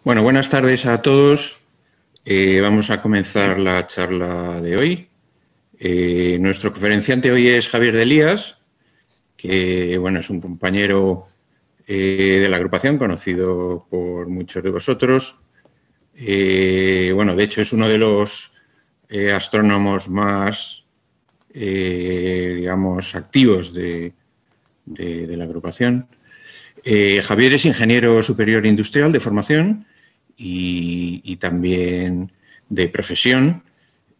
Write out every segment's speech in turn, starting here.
Bueno, buenas tardes a todos. Vamos a comenzar la charla de hoy. Nuestro conferenciante hoy es Javier de Elías, que bueno, es un compañero de la agrupación, conocido por muchos de vosotros. Bueno, de hecho es uno de los astrónomos más, digamos, activos de la agrupación. Javier es ingeniero superior industrial de formación y también de profesión.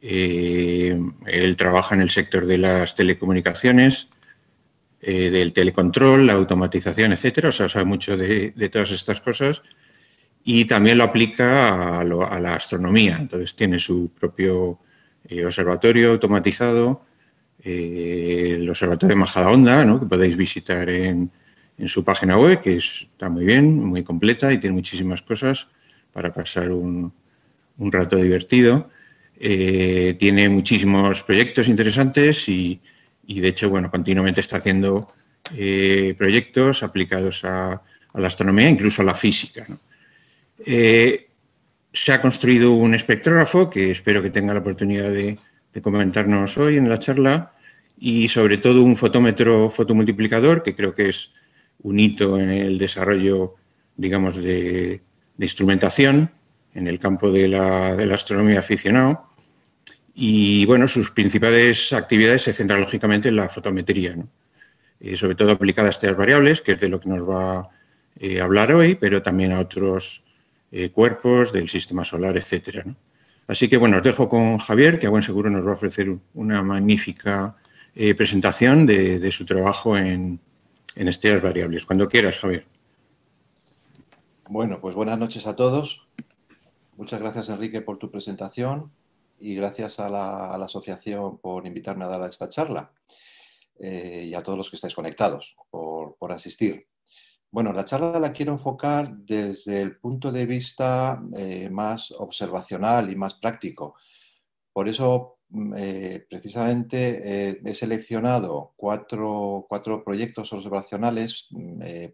Él trabaja en el sector de las telecomunicaciones, del telecontrol, la automatización, etcétera. O sea, sabe mucho de todas estas cosas y también lo aplica a la astronomía. Entonces tiene su propio observatorio automatizado, el observatorio de Majadahonda, ¿no?, que podéis visitar en su página web, que está muy bien, muy completa y tiene muchísimas cosas para pasar un rato divertido. Tiene muchísimos proyectos interesantes y de hecho, bueno, continuamente está haciendo proyectos aplicados a la astronomía, incluso a la física, ¿no? Se ha construido un espectrógrafo que espero que tenga la oportunidad de comentarnos hoy en la charla, y sobre todo un fotómetro fotomultiplicador, que creo que es un hito en el desarrollo, digamos, de instrumentación en el campo de la astronomía aficionado. Y bueno, sus principales actividades se centran lógicamente en la fotometría, ¿no? Sobre todo aplicada a estrellas variables, que es de lo que nos va a hablar hoy, pero también a otros cuerpos del sistema solar, etcétera, ¿no? Así que bueno, os dejo con Javier, que a buen seguro nos va a ofrecer una magnífica presentación de su trabajo en estrellas variables. Cuando quieras, Javier. Bueno, pues buenas noches a todos. Muchas gracias, Enrique, por tu presentación y gracias a la asociación por invitarme a dar esta charla y a todos los que estáis conectados por asistir. Bueno, la charla la quiero enfocar desde el punto de vista más observacional y más práctico. Por eso, precisamente, he seleccionado cuatro proyectos observacionales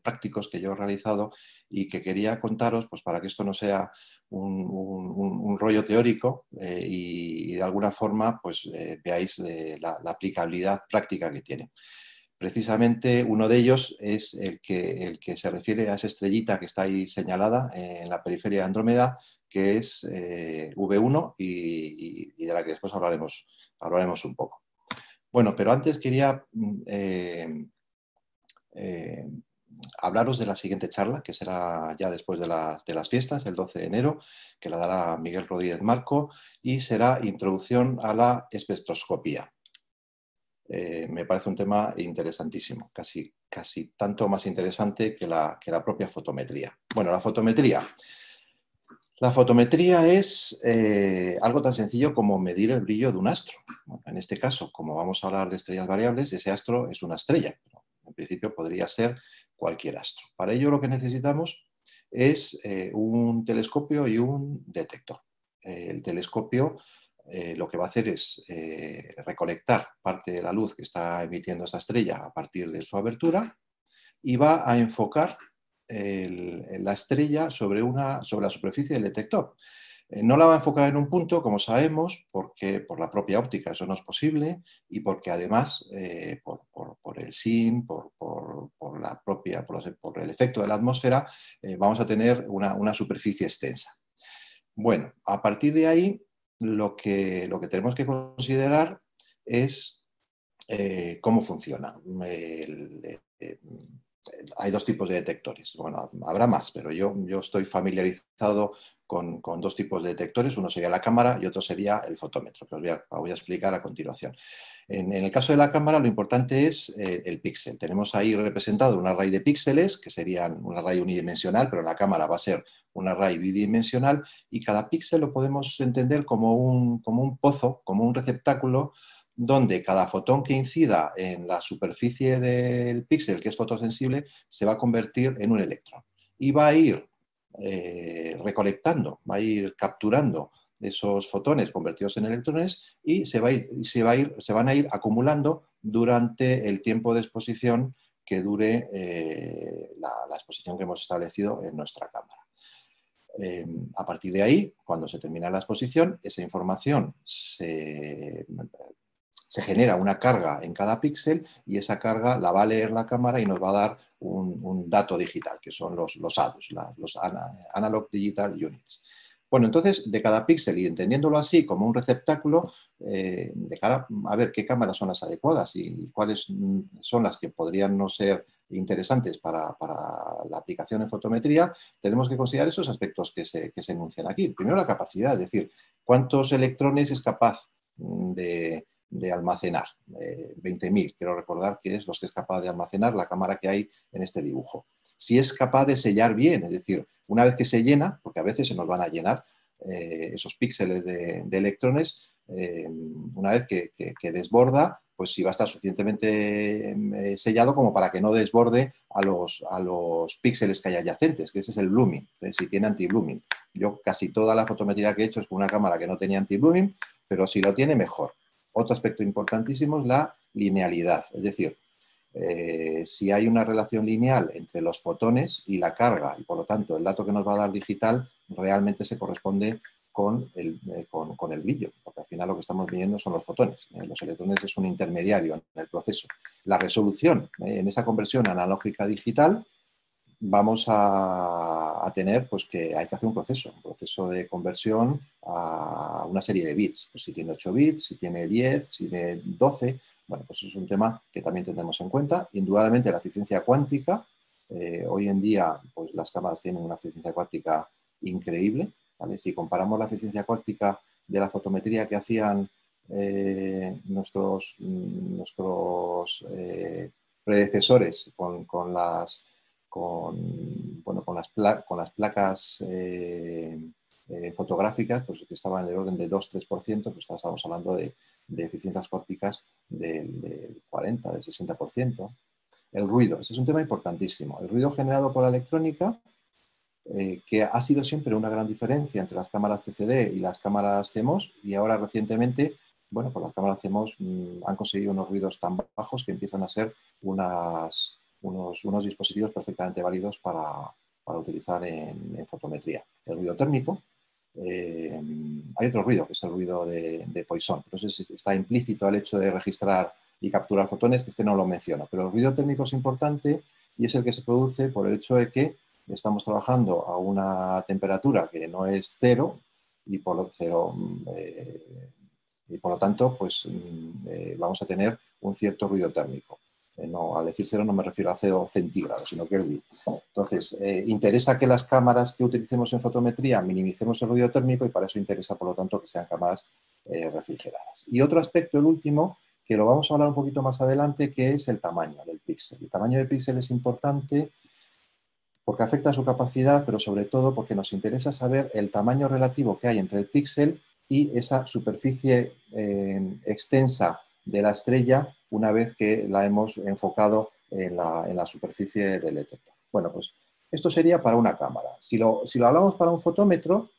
prácticos que yo he realizado y que quería contaros, pues, para que esto no sea un rollo teórico y de alguna forma, pues, veáis la aplicabilidad práctica que tiene. Precisamente uno de ellos es el que se refiere a esa estrellita que está ahí señalada en la periferia de Andrómeda, que es V1 y de la que después hablaremos un poco. Bueno, pero antes quería hablaros de la siguiente charla, que será ya después de las fiestas, el 12 de enero, que la dará Miguel Rodríguez Marco, y será Introducción a la espectroscopía. Me parece un tema interesantísimo, casi tanto más interesante que la propia fotometría. Bueno, la fotometría. La fotometría es algo tan sencillo como medir el brillo de un astro. Bueno, en este caso, como vamos a hablar de estrellas variables, ese astro es una estrella, pero en principio podría ser cualquier astro. Para ello lo que necesitamos es un telescopio y un detector. El telescopio lo que va a hacer es recolectar parte de la luz que está emitiendo esa estrella a partir de su abertura y va a enfocar la estrella sobre la superficie del detector. No la va a enfocar en un punto, como sabemos, porque por la propia óptica eso no es posible y porque además por el SIN, por el efecto de la atmósfera, vamos a tener una superficie extensa. Bueno, a partir de ahí lo que tenemos que considerar es cómo funciona. Hay dos tipos de detectores. Bueno, habrá más, pero yo estoy familiarizado con dos tipos de detectores. Uno sería la cámara y otro sería el fotómetro, que os voy a explicar a continuación. En el caso de la cámara, lo importante es el píxel. Tenemos ahí representado un array de píxeles, que serían un array unidimensional, pero en la cámara va a ser un array bidimensional, y cada píxel lo podemos entender como un pozo, como un receptáculo, donde cada fotón que incida en la superficie del píxel, que es fotosensible, se va a convertir en un electrón. Y va a ir recolectando, va a ir capturando esos fotones convertidos en electrones y se van a ir acumulando durante el tiempo de exposición que dure la exposición que hemos establecido en nuestra cámara. A partir de ahí, cuando se termina la exposición, esa información se genera una carga en cada píxel y esa carga la va a leer la cámara y nos va a dar un dato digital, que son los ADUs, los Analog Digital Units. Bueno, entonces, de cada píxel, y entendiéndolo así como un receptáculo, de cara a ver qué cámaras son las adecuadas y cuáles son las que podrían no ser interesantes para la aplicación en fotometría, tenemos que considerar esos aspectos que se enuncian aquí. Primero, la capacidad, es decir, cuántos electrones es capaz de almacenar. 20.000, quiero recordar que es los que es capaz de almacenar la cámara que hay en este dibujo. Si es capaz de sellar bien, es decir, una vez que se llena, porque a veces se nos van a llenar esos píxeles de electrones, una vez que desborda, pues si va a estar suficientemente sellado como para que no desborde a los píxeles que hay adyacentes, que ese es el blooming, si tiene anti-blooming. Yo casi toda la fotometría que he hecho es con una cámara que no tenía anti-blooming, pero si lo tiene, mejor. Otro aspecto importantísimo es la linealidad, es decir, si hay una relación lineal entre los fotones y la carga, y por lo tanto el dato que nos va a dar digital realmente se corresponde con el brillo, porque al final lo que estamos midiendo son los fotones. Los electrones es un intermediario en el proceso. La resolución en esa conversión analógica digital, vamos a tener pues que hay que hacer un proceso de conversión a una serie de bits. Pues si tiene 8 bits, si tiene 10, si tiene 12, bueno, pues es un tema que también tendremos en cuenta. Indudablemente la eficiencia cuántica, hoy en día pues las cámaras tienen una eficiencia cuántica increíble, ¿vale? Si comparamos la eficiencia cuántica de la fotometría que hacían nuestros predecesores con las placas fotográficas, pues que estaban en el orden de 2-3%, pues estamos hablando de eficiencias cuánticas del 40, del 60%. El ruido, ese es un tema importantísimo. El ruido generado por la electrónica, que ha sido siempre una gran diferencia entre las cámaras CCD y las cámaras CMOS, y ahora recientemente, bueno, pues las cámaras CMOS han conseguido unos ruidos tan bajos que empiezan a ser unos dispositivos perfectamente válidos para utilizar en fotometría. El ruido térmico, hay otro ruido, que es el ruido de Poisson. Entonces está implícito el hecho de registrar y capturar fotones, que este no lo menciono, pero el ruido térmico es importante y es el que se produce por el hecho de que estamos trabajando a una temperatura que no es cero y por lo tanto pues, vamos a tener un cierto ruido térmico. No, al decir cero no me refiero a 0 centígrados, sino Kelvin. Entonces, interesa que las cámaras que utilicemos en fotometría minimicemos el ruido térmico y para eso interesa, por lo tanto, que sean cámaras refrigeradas. Y otro aspecto, el último, que lo vamos a hablar un poquito más adelante, que es el tamaño del píxel. El tamaño del píxel es importante porque afecta a su capacidad, pero sobre todo porque nos interesa saber el tamaño relativo que hay entre el píxel y esa superficie extensa de la estrella una vez que la hemos enfocado en la superficie del detector. Bueno, pues esto sería para una cámara. Si lo hablamos para un fotómetro,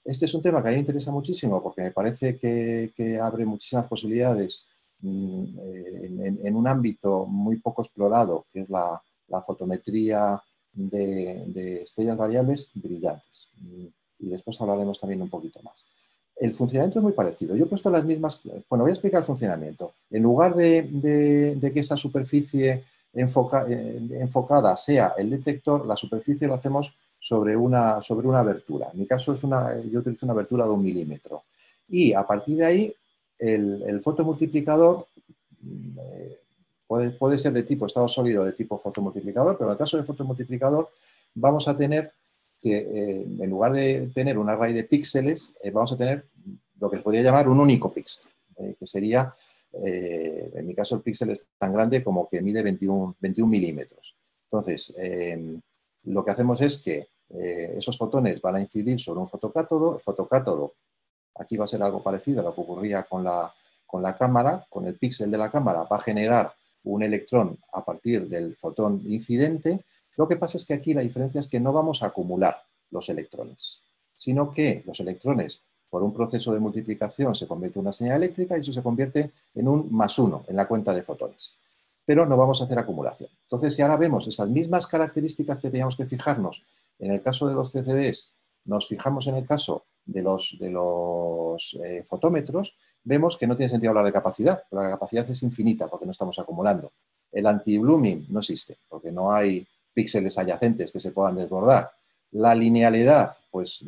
este es un tema que a mí me interesa muchísimo porque me parece que abre muchísimas posibilidades en un ámbito muy poco explorado, que es la fotometría de estrellas variables brillantes. Y después hablaremos también un poquito más. El funcionamiento es muy parecido. Yo he puesto las mismas... Bueno, voy a explicar el funcionamiento. En lugar de que esa superficie enfocada sea el detector, la superficie lo hacemos sobre una abertura. En mi caso, yo utilizo una abertura de 1 milímetro. Y a partir de ahí, el fotomultiplicador puede ser de tipo estado sólido o de tipo fotomultiplicador, pero en el caso del fotomultiplicador vamos a tener que, en lugar de tener un array de píxeles, vamos a tener lo que se podría llamar un único píxel, que sería, en mi caso el píxel es tan grande como que mide 21 milímetros. Entonces, lo que hacemos es que esos fotones van a incidir sobre un fotocátodo. El fotocátodo, aquí va a ser algo parecido a lo que ocurría con la cámara, con el píxel de la cámara va a generar un electrón a partir del fotón incidente. Lo que pasa es que aquí la diferencia es que no vamos a acumular los electrones, sino que los electrones, por un proceso de multiplicación, se convierte en una señal eléctrica y eso se convierte en un +1 en la cuenta de fotones. Pero no vamos a hacer acumulación. Entonces, si ahora vemos esas mismas características que teníamos que fijarnos en el caso de los CCDs nos fijamos en el caso de los fotómetros, vemos que no tiene sentido hablar de capacidad, pero la capacidad es infinita porque no estamos acumulando. El anti-blooming no existe, porque no hay píxeles adyacentes que se puedan desbordar. La linealidad, pues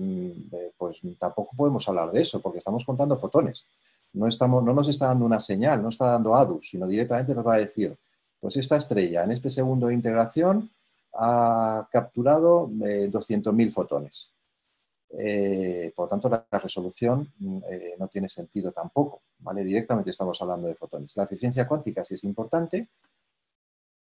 tampoco podemos hablar de eso, porque estamos contando fotones. No nos está dando una señal, no está dando ADUS, sino directamente nos va a decir, pues esta estrella en este segundo de integración ha capturado 200.000 fotones. Por lo tanto, la resolución no tiene sentido tampoco, ¿vale? Directamente estamos hablando de fotones. La eficiencia cuántica sí es importante.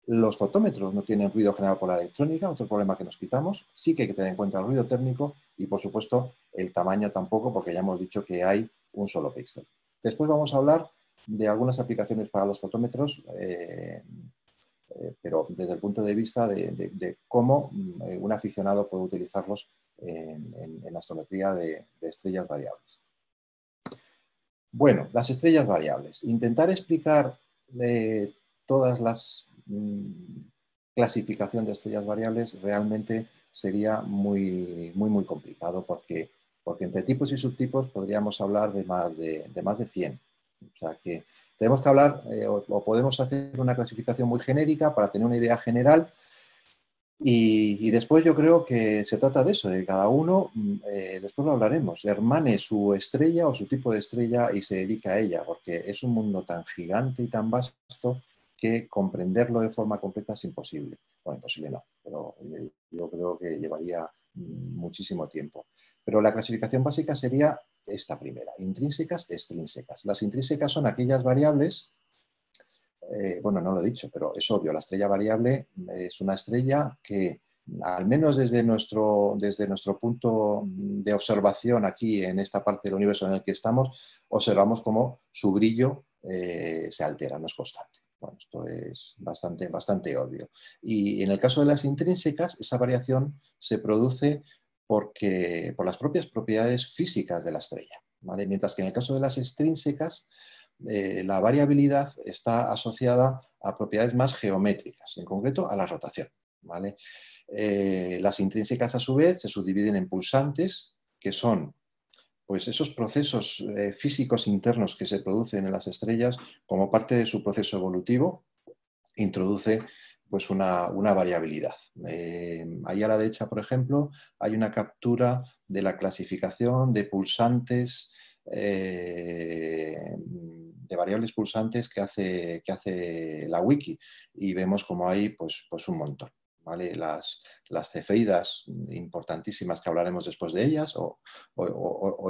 Los fotómetros no tienen ruido generado por la electrónica, otro problema que nos quitamos. Sí que hay que tener en cuenta el ruido térmico y, por supuesto, el tamaño tampoco, porque ya hemos dicho que hay un solo píxel. Después vamos a hablar de algunas aplicaciones para los fotómetros, pero desde el punto de vista de cómo un aficionado puede utilizarlos en astrometría de estrellas variables. Bueno, las estrellas variables. Intentar explicar todas las clasificación de estrellas variables realmente sería muy complicado porque entre tipos y subtipos podríamos hablar de más de 100. O sea que tenemos que hablar o podemos hacer una clasificación muy genérica para tener una idea general y después yo creo que se trata de eso, de cada uno, después lo hablaremos, hermane su estrella o su tipo de estrella y se dedica a ella, porque es un mundo tan gigante y tan vasto que comprenderlo de forma completa es imposible. Bueno, imposible no, pero yo creo que llevaría muchísimo tiempo. Pero la clasificación básica sería esta primera, intrínsecas, extrínsecas. Las intrínsecas son aquellas variables, bueno, no lo he dicho, pero es obvio, la estrella variable es una estrella que, al menos desde nuestro punto de observación aquí en esta parte del universo en el que estamos, observamos cómo su brillo se altera, no es constante. Bueno, esto es bastante obvio. Y en el caso de las intrínsecas, esa variación se produce por las propias propiedades físicas de la estrella, ¿vale? Mientras que en el caso de las extrínsecas, la variabilidad está asociada a propiedades más geométricas, en concreto a la rotación, ¿vale? Las intrínsecas, a su vez, se subdividen en pulsantes, que son pues, esos procesos físicos internos que se producen en las estrellas como parte de su proceso evolutivo, introduce pues una variabilidad. Ahí a la derecha, por ejemplo, hay una captura de la clasificación de pulsantes, de variables pulsantes que hace la wiki, y vemos como hay pues un montón. ¿Vale? Las cefeidas importantísimas, que hablaremos después de ellas, o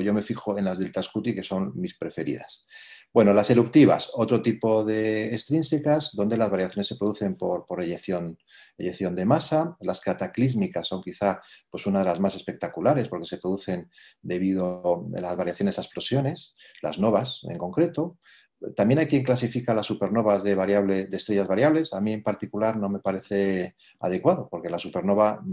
yo me fijo en las delta Scuti, que son mis preferidas. Bueno, las eruptivas, otro tipo de extrínsecas, donde las variaciones se producen por eyección de masa. Las cataclísmicas son quizá pues, una de las más espectaculares, porque se producen debido a las variaciones a explosiones, las novas en concreto. También hay quien clasifica las supernovas de estrellas variables. A mí en particular no me parece adecuado, porque la supernova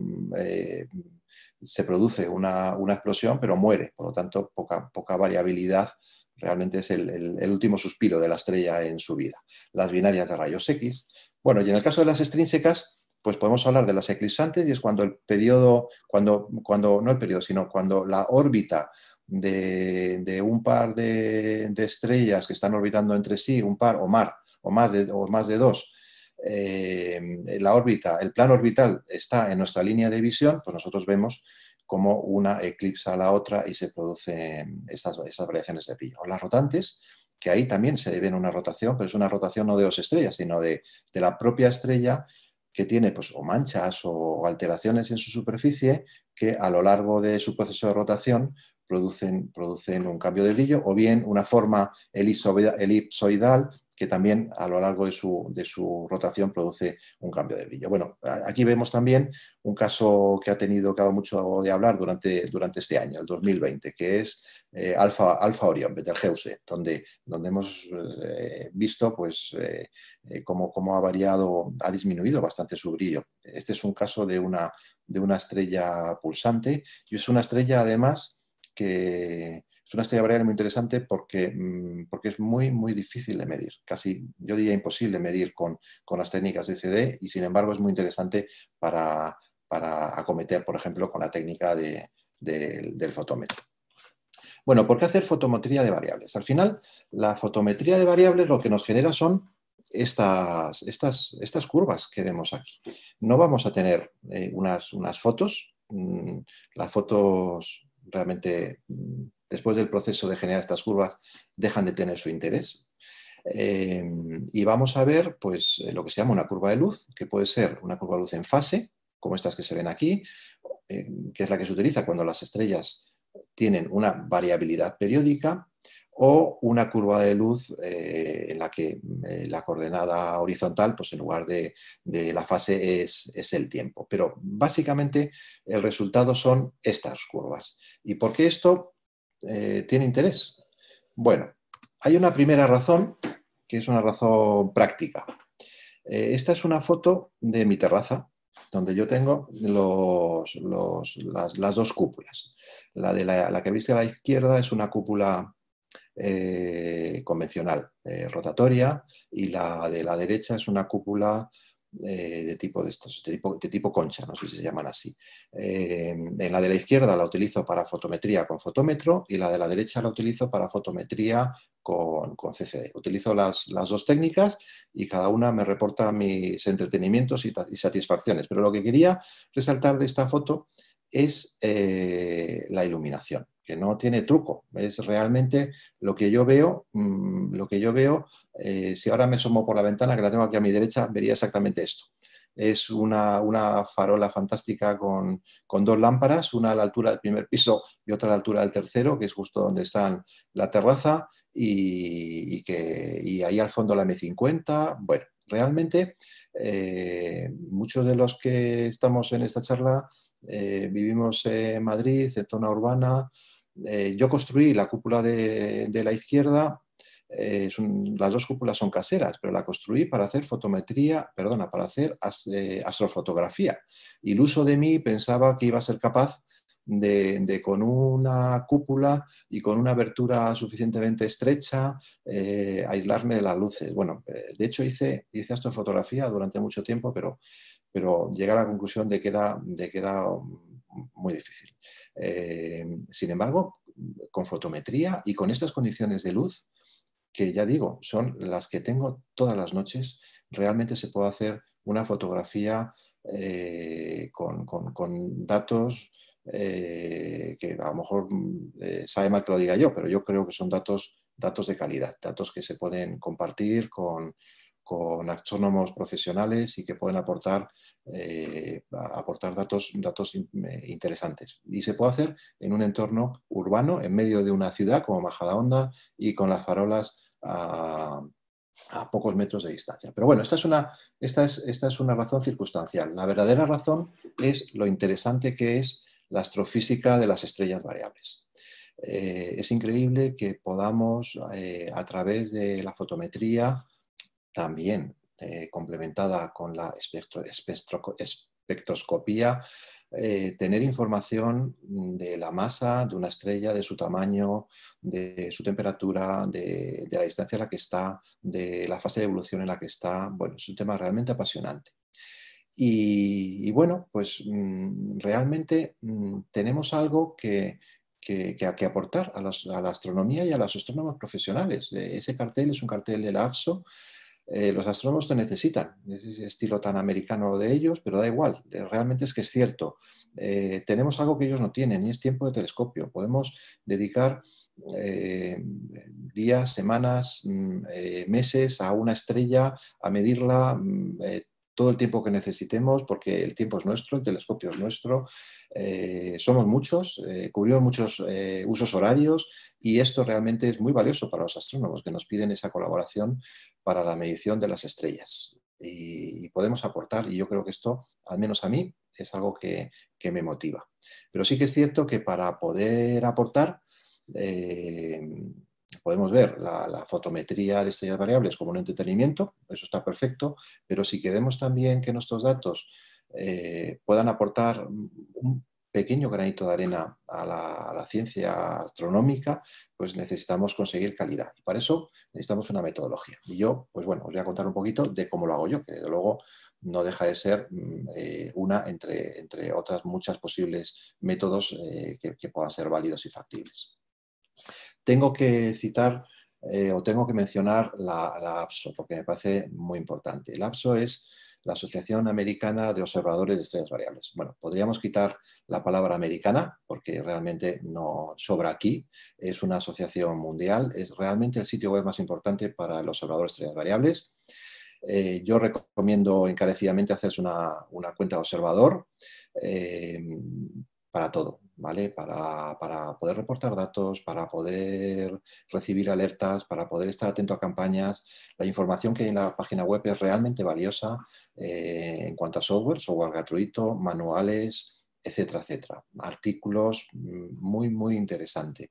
se produce una explosión, pero muere. Por lo tanto, poca variabilidad. Realmente es el último suspiro de la estrella en su vida. Las binarias de rayos X. Bueno, y en el caso de las extrínsecas, pues podemos hablar de las eclipsantes, y es cuando el periodo, no el periodo, sino cuando la órbita de un par de estrellas que están orbitando entre sí, un par o más de dos, la órbita, el plano orbital está en nuestra línea de visión, pues nosotros vemos como una eclipsa a la otra y se producen esas variaciones de brillo. Las rotantes, que ahí también se deben a una rotación, pero es una rotación no de dos estrellas, sino de la propia estrella, que tiene pues, o manchas o alteraciones en su superficie que a lo largo de su proceso de rotación producen un cambio de brillo, o bien una forma elipsoidal que también a lo largo de su rotación produce un cambio de brillo. Bueno, aquí vemos también un caso que ha dado mucho de hablar durante este año, el 2020, que es Alfa Orion, Betelgeuse, donde hemos visto pues, cómo ha disminuido bastante su brillo. Este es un caso de una estrella pulsante, y es una estrella además que es una estrella variable muy interesante porque es muy difícil de medir, casi yo diría imposible medir con las técnicas de CD, y sin embargo es muy interesante para acometer, por ejemplo, con la técnica de del fotómetro. Bueno, ¿por qué hacer fotometría de variables? Al final, la fotometría de variables lo que nos genera son estas curvas que vemos aquí. No vamos a tener unas fotos. Las fotos realmente, después del proceso de generar estas curvas, dejan de tener su interés. Y vamos a ver pues, lo que se llama una curva de luz, que puede ser una curva de luz en fase, como estas que se ven aquí, que es la que se utiliza cuando las estrellas tienen una variabilidad periódica, o una curva de luz en la que la coordenada horizontal, pues en lugar de la fase es el tiempo. Pero básicamente el resultado son estas curvas. ¿Y por qué esto tiene interés? Bueno, hay una primera razón, que es una razón práctica. Esta es una foto de mi terraza, donde yo tengo las dos cúpulas. La que viste a la izquierda es una cúpula convencional, rotatoria, y la de la derecha es una cúpula de tipo concha, no sé si se llaman así. En la de la izquierda la utilizo para fotometría con fotómetro y la de la derecha la utilizo para fotometría con CCD. Utilizo las dos técnicas y cada una me reporta mis entretenimientos y satisfacciones. Pero lo que quería resaltar de esta foto es la iluminación, que no tiene truco, es realmente lo que yo veo. Si ahora me asomo por la ventana, que la tengo aquí a mi derecha, vería exactamente esto. Es una farola fantástica con dos lámparas, una a la altura del primer piso y otra a la altura del tercero, que es justo donde está la terraza, y ahí al fondo la M50. Bueno, realmente muchos de los que estamos en esta charla vivimos en Madrid, en zona urbana. Yo construí la cúpula de la izquierda. Las dos cúpulas son caseras, pero la construí para hacer para hacer astrofotografía. Iluso de mí, pensaba que iba a ser capaz con una cúpula y con una abertura suficientemente estrecha, aislarme de las luces. Bueno, de hecho hice astrofotografía durante mucho tiempo, pero llegué a la conclusión de que era muy difícil. Sin embargo, con fotometría y con estas condiciones de luz, que ya digo, son las que tengo todas las noches, realmente se puede hacer una fotografía con datos que a lo mejor sabe mal que lo diga yo, pero yo creo que son datos de calidad, datos que se pueden compartir con astrónomos profesionales y que pueden aportar datos interesantes. Y se puede hacer en un entorno urbano, en medio de una ciudad como Majadahonda, y con las farolas a pocos metros de distancia. Pero bueno, esta es una razón circunstancial. La verdadera razón es lo interesante que es la astrofísica de las estrellas variables. Es increíble que podamos, a través de la fotometría, también complementada con la espectroscopía, tener información de la masa de una estrella, de su tamaño, de su temperatura, de la distancia en la que está, de la fase de evolución en la que está. Bueno, es un tema realmente apasionante. Y bueno, pues realmente tenemos algo que aportar a la astronomía y a los astrónomos profesionales. Ese cartel es un cartel de la AFSO. Los astrónomos te necesitan, ese estilo tan americano de ellos, pero da igual, realmente es que es cierto. Tenemos algo que ellos no tienen y es tiempo de telescopio. Podemos dedicar días, semanas, meses a una estrella, a medirla todo el tiempo que necesitemos, porque el tiempo es nuestro, el telescopio es nuestro, somos muchos, cubrimos muchos usos horarios, y esto realmente es muy valioso para los astrónomos que nos piden esa colaboración para la medición de las estrellas. Y podemos aportar, y yo creo que esto, al menos a mí, es algo que me motiva. Pero sí que es cierto que para poder aportar, podemos ver la fotometría de estrellas variables como un entretenimiento, eso está perfecto, pero si queremos también que nuestros datos puedan aportar pequeño granito de arena a la ciencia astronómica, pues necesitamos conseguir calidad. Y para eso necesitamos una metodología. Y yo, pues bueno, os voy a contar un poquito de cómo lo hago yo, que desde luego no deja de ser una entre otras muchas posibles métodos que puedan ser válidos y factibles. Tengo que citar o tengo que mencionar la APSO, porque me parece muy importante. La APSO es la Asociación Americana de Observadores de Estrellas Variables. Bueno, podríamos quitar la palabra americana, porque realmente no sobra aquí. Es una asociación mundial, es realmente el sitio web más importante para el observador de estrellas variables. Yo recomiendo encarecidamente hacerse una cuenta de observador para todo, ¿vale? Para poder reportar datos, para poder recibir alertas, para poder estar atento a campañas. La información que hay en la página web es realmente valiosa en cuanto a software gratuito, manuales, etcétera, etcétera. Artículos muy, muy interesante.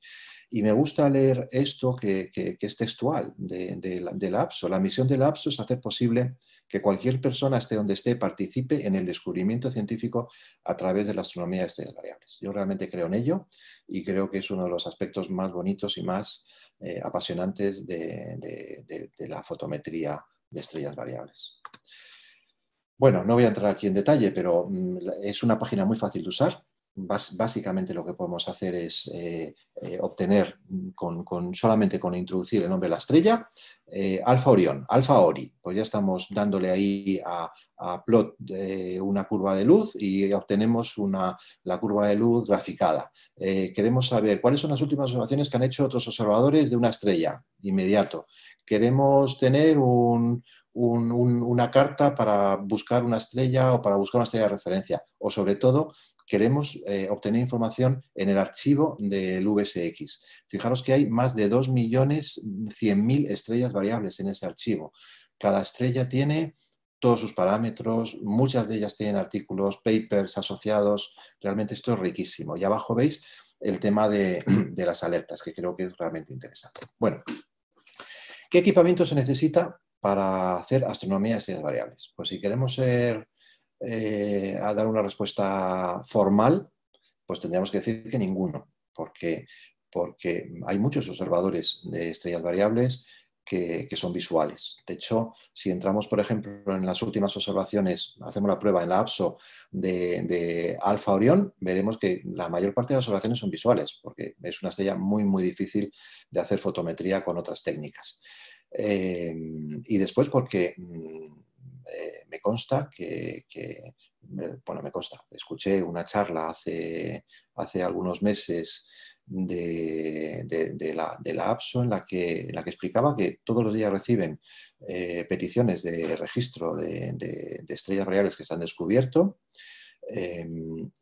Y me gusta leer esto que es textual de la APSO. La misión de la APSO es hacer posible que cualquier persona, esté donde esté, participe en el descubrimiento científico a través de la astronomía de estrellas variables. Yo realmente creo en ello y creo que es uno de los aspectos más bonitos y más apasionantes de la fotometría de estrellas variables. Bueno, no voy a entrar aquí en detalle, pero es una página muy fácil de usar. Básicamente lo que podemos hacer es obtener solamente con introducir el nombre de la estrella, Alfa Orión, Alfa Ori. Pues ya estamos dándole ahí a plot una curva de luz y obtenemos la curva de luz graficada. Queremos saber cuáles son las últimas observaciones que han hecho otros observadores de una estrella, inmediato. Queremos tener una carta para buscar una estrella o para buscar una estrella de referencia, o sobre todo queremos obtener información en el archivo del VSX. Fijaros que hay más de 2.100.000 estrellas variables en ese archivo. Cada estrella tiene todos sus parámetros, muchas de ellas tienen artículos, papers asociados. Realmente esto es riquísimo. Y abajo veis el tema de las alertas, que creo que es realmente interesante. Bueno, ¿qué equipamiento se necesita para hacer astronomía de estrellas variables? Pues si queremos dar una respuesta formal, pues tendríamos que decir que ninguno, porque hay muchos observadores de estrellas variables que son visuales. De hecho, si entramos, por ejemplo, en las últimas observaciones, hacemos la prueba en la APSO de Alfa Orión, veremos que la mayor parte de las observaciones son visuales, porque es una estrella muy, muy difícil de hacer fotometría con otras técnicas. Y después porque me consta escuché una charla hace algunos meses de la APSO en la que explicaba que todos los días reciben peticiones de registro de estrellas variables que se han descubierto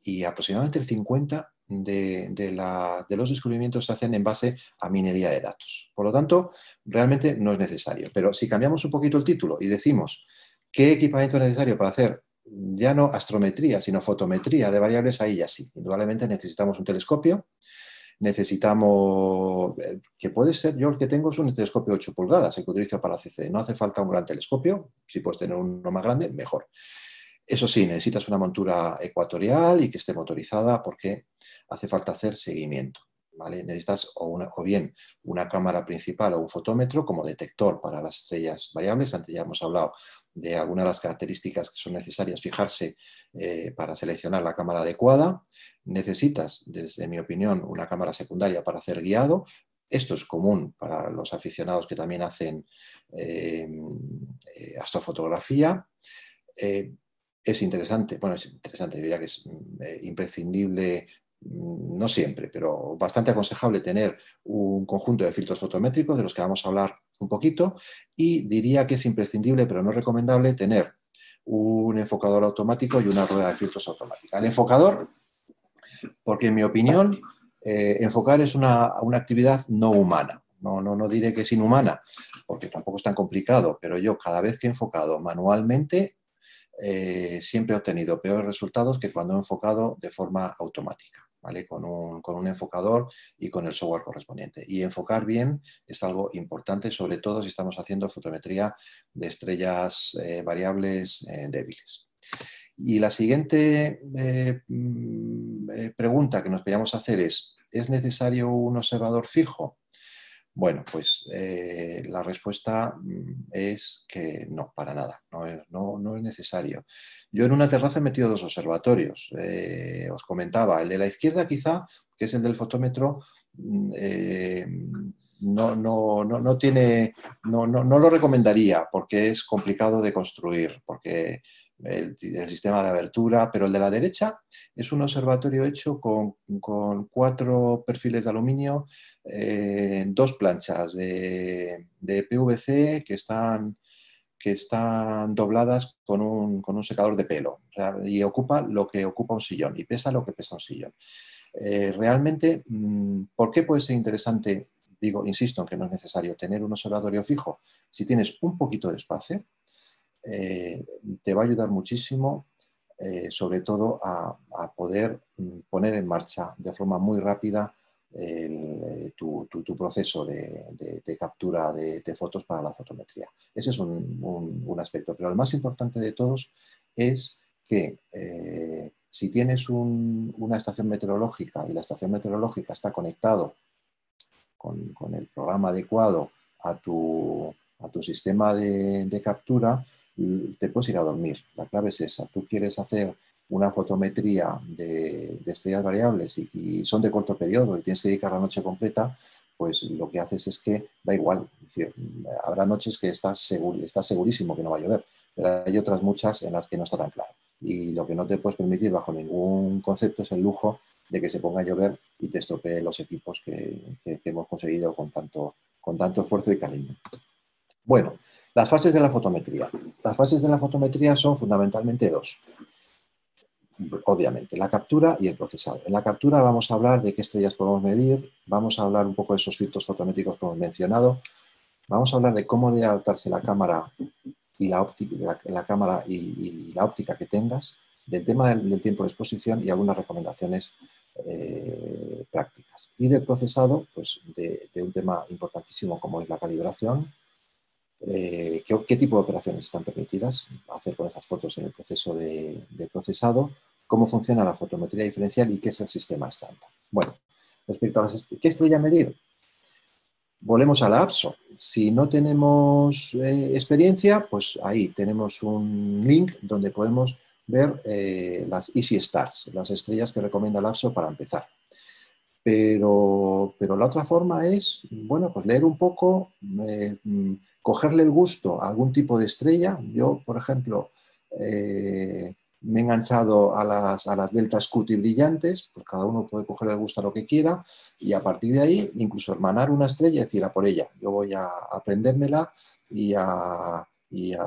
y aproximadamente el 50% de los descubrimientos se hacen en base a minería de datos. Por lo tanto, realmente no es necesario. Pero si cambiamos un poquito el título y decimos qué equipamiento es necesario para hacer ya no astrometría, sino fotometría de variables, ahí ya sí. Indudablemente necesitamos un telescopio, necesitamos, que puede ser, yo el que tengo es un telescopio 8 pulgadas, el que utilizo para CC. No hace falta un gran telescopio, si puedes tener uno más grande, mejor. Eso sí, necesitas una montura ecuatorial y que esté motorizada porque hace falta hacer seguimiento. ¿Vale? Necesitas o bien una cámara principal o un fotómetro como detector para las estrellas variables. Antes ya hemos hablado de algunas de las características que son necesarias fijarse para seleccionar la cámara adecuada. Necesitas, desde mi opinión, una cámara secundaria para hacer guiado. Esto es común para los aficionados que también hacen astrofotografía. Es interesante, diría que es imprescindible, no siempre, pero bastante aconsejable tener un conjunto de filtros fotométricos de los que vamos a hablar un poquito, y diría que es imprescindible, pero no recomendable, tener un enfocador automático y una rueda de filtros automática. El enfocador, porque en mi opinión, enfocar es una actividad no humana. No diré que es inhumana, porque tampoco es tan complicado, pero yo cada vez que he enfocado manualmente, siempre he obtenido peores resultados que cuando he enfocado de forma automática, ¿vale? Con un enfocador y con el software correspondiente. Y enfocar bien es algo importante, sobre todo si estamos haciendo fotometría de estrellas variables débiles. Y la siguiente pregunta que nos podríamos hacer ¿es necesario un observador fijo? Bueno, pues la respuesta es que no, para nada, no es necesario. Yo en una terraza he metido 2 observatorios. Os comentaba, el de la izquierda quizá, que es el del fotómetro, no tiene, no lo recomendaría porque es complicado de construir, porque el sistema de abertura, pero el de la derecha es un observatorio hecho con 4 perfiles de aluminio, 2 planchas de PVC que están dobladas con un secador de pelo, o sea, y ocupa lo que ocupa un sillón y pesa lo que pesa un sillón. Realmente, ¿por qué puede ser interesante? Digo, insisto en que no es necesario tener un observatorio fijo. Si tienes un poquito de espacio, te va a ayudar muchísimo, sobre todo a poder poner en marcha de forma muy rápida tu proceso de captura de fotos para la fotometría. Ese es un aspecto, pero el más importante de todos es que si tienes una estación meteorológica y la estación meteorológica está conectado con el programa adecuado a tu sistema de captura, te puedes ir a dormir. La clave es esa. Tú quieres hacer una fotometría de estrellas variables y son de corto periodo y tienes que dedicar la noche completa, pues lo que haces es que da igual. Es decir, habrá noches que estás segurísimo que no va a llover, pero hay otras muchas en las que no está tan claro. Y lo que no te puedes permitir bajo ningún concepto es el lujo de que se ponga a llover y te estropee los equipos que hemos conseguido con tanto esfuerzo y cariño. Bueno, las fases de la fotometría. Las fases de la fotometría son fundamentalmente 2. Obviamente, la captura y el procesado. En la captura vamos a hablar de qué estrellas podemos medir, vamos a hablar un poco de esos filtros fotométricos que hemos mencionado, vamos a hablar de cómo debe adaptarse la cámara y la óptica que tengas, del tema del tiempo de exposición y algunas recomendaciones prácticas. Y del procesado, pues de un tema importantísimo como es la calibración, qué tipo de operaciones están permitidas hacer con esas fotos en el proceso de procesado, cómo funciona la fotometría diferencial y qué es el sistema estándar. Bueno, respecto a ¿qué estrella medir? Volvemos a la APSO. Si no tenemos experiencia, pues ahí tenemos un link donde podemos ver las Easy Stars, las estrellas que recomienda la APSO para empezar. Pero la otra forma es, bueno, pues leer un poco, cogerle el gusto a algún tipo de estrella. Yo, por ejemplo, me he enganchado a las delta Scuti brillantes, pues cada uno puede coger el gusto a lo que quiera y a partir de ahí incluso hermanar una estrella y decir a por ella. Yo voy a aprendérmela y a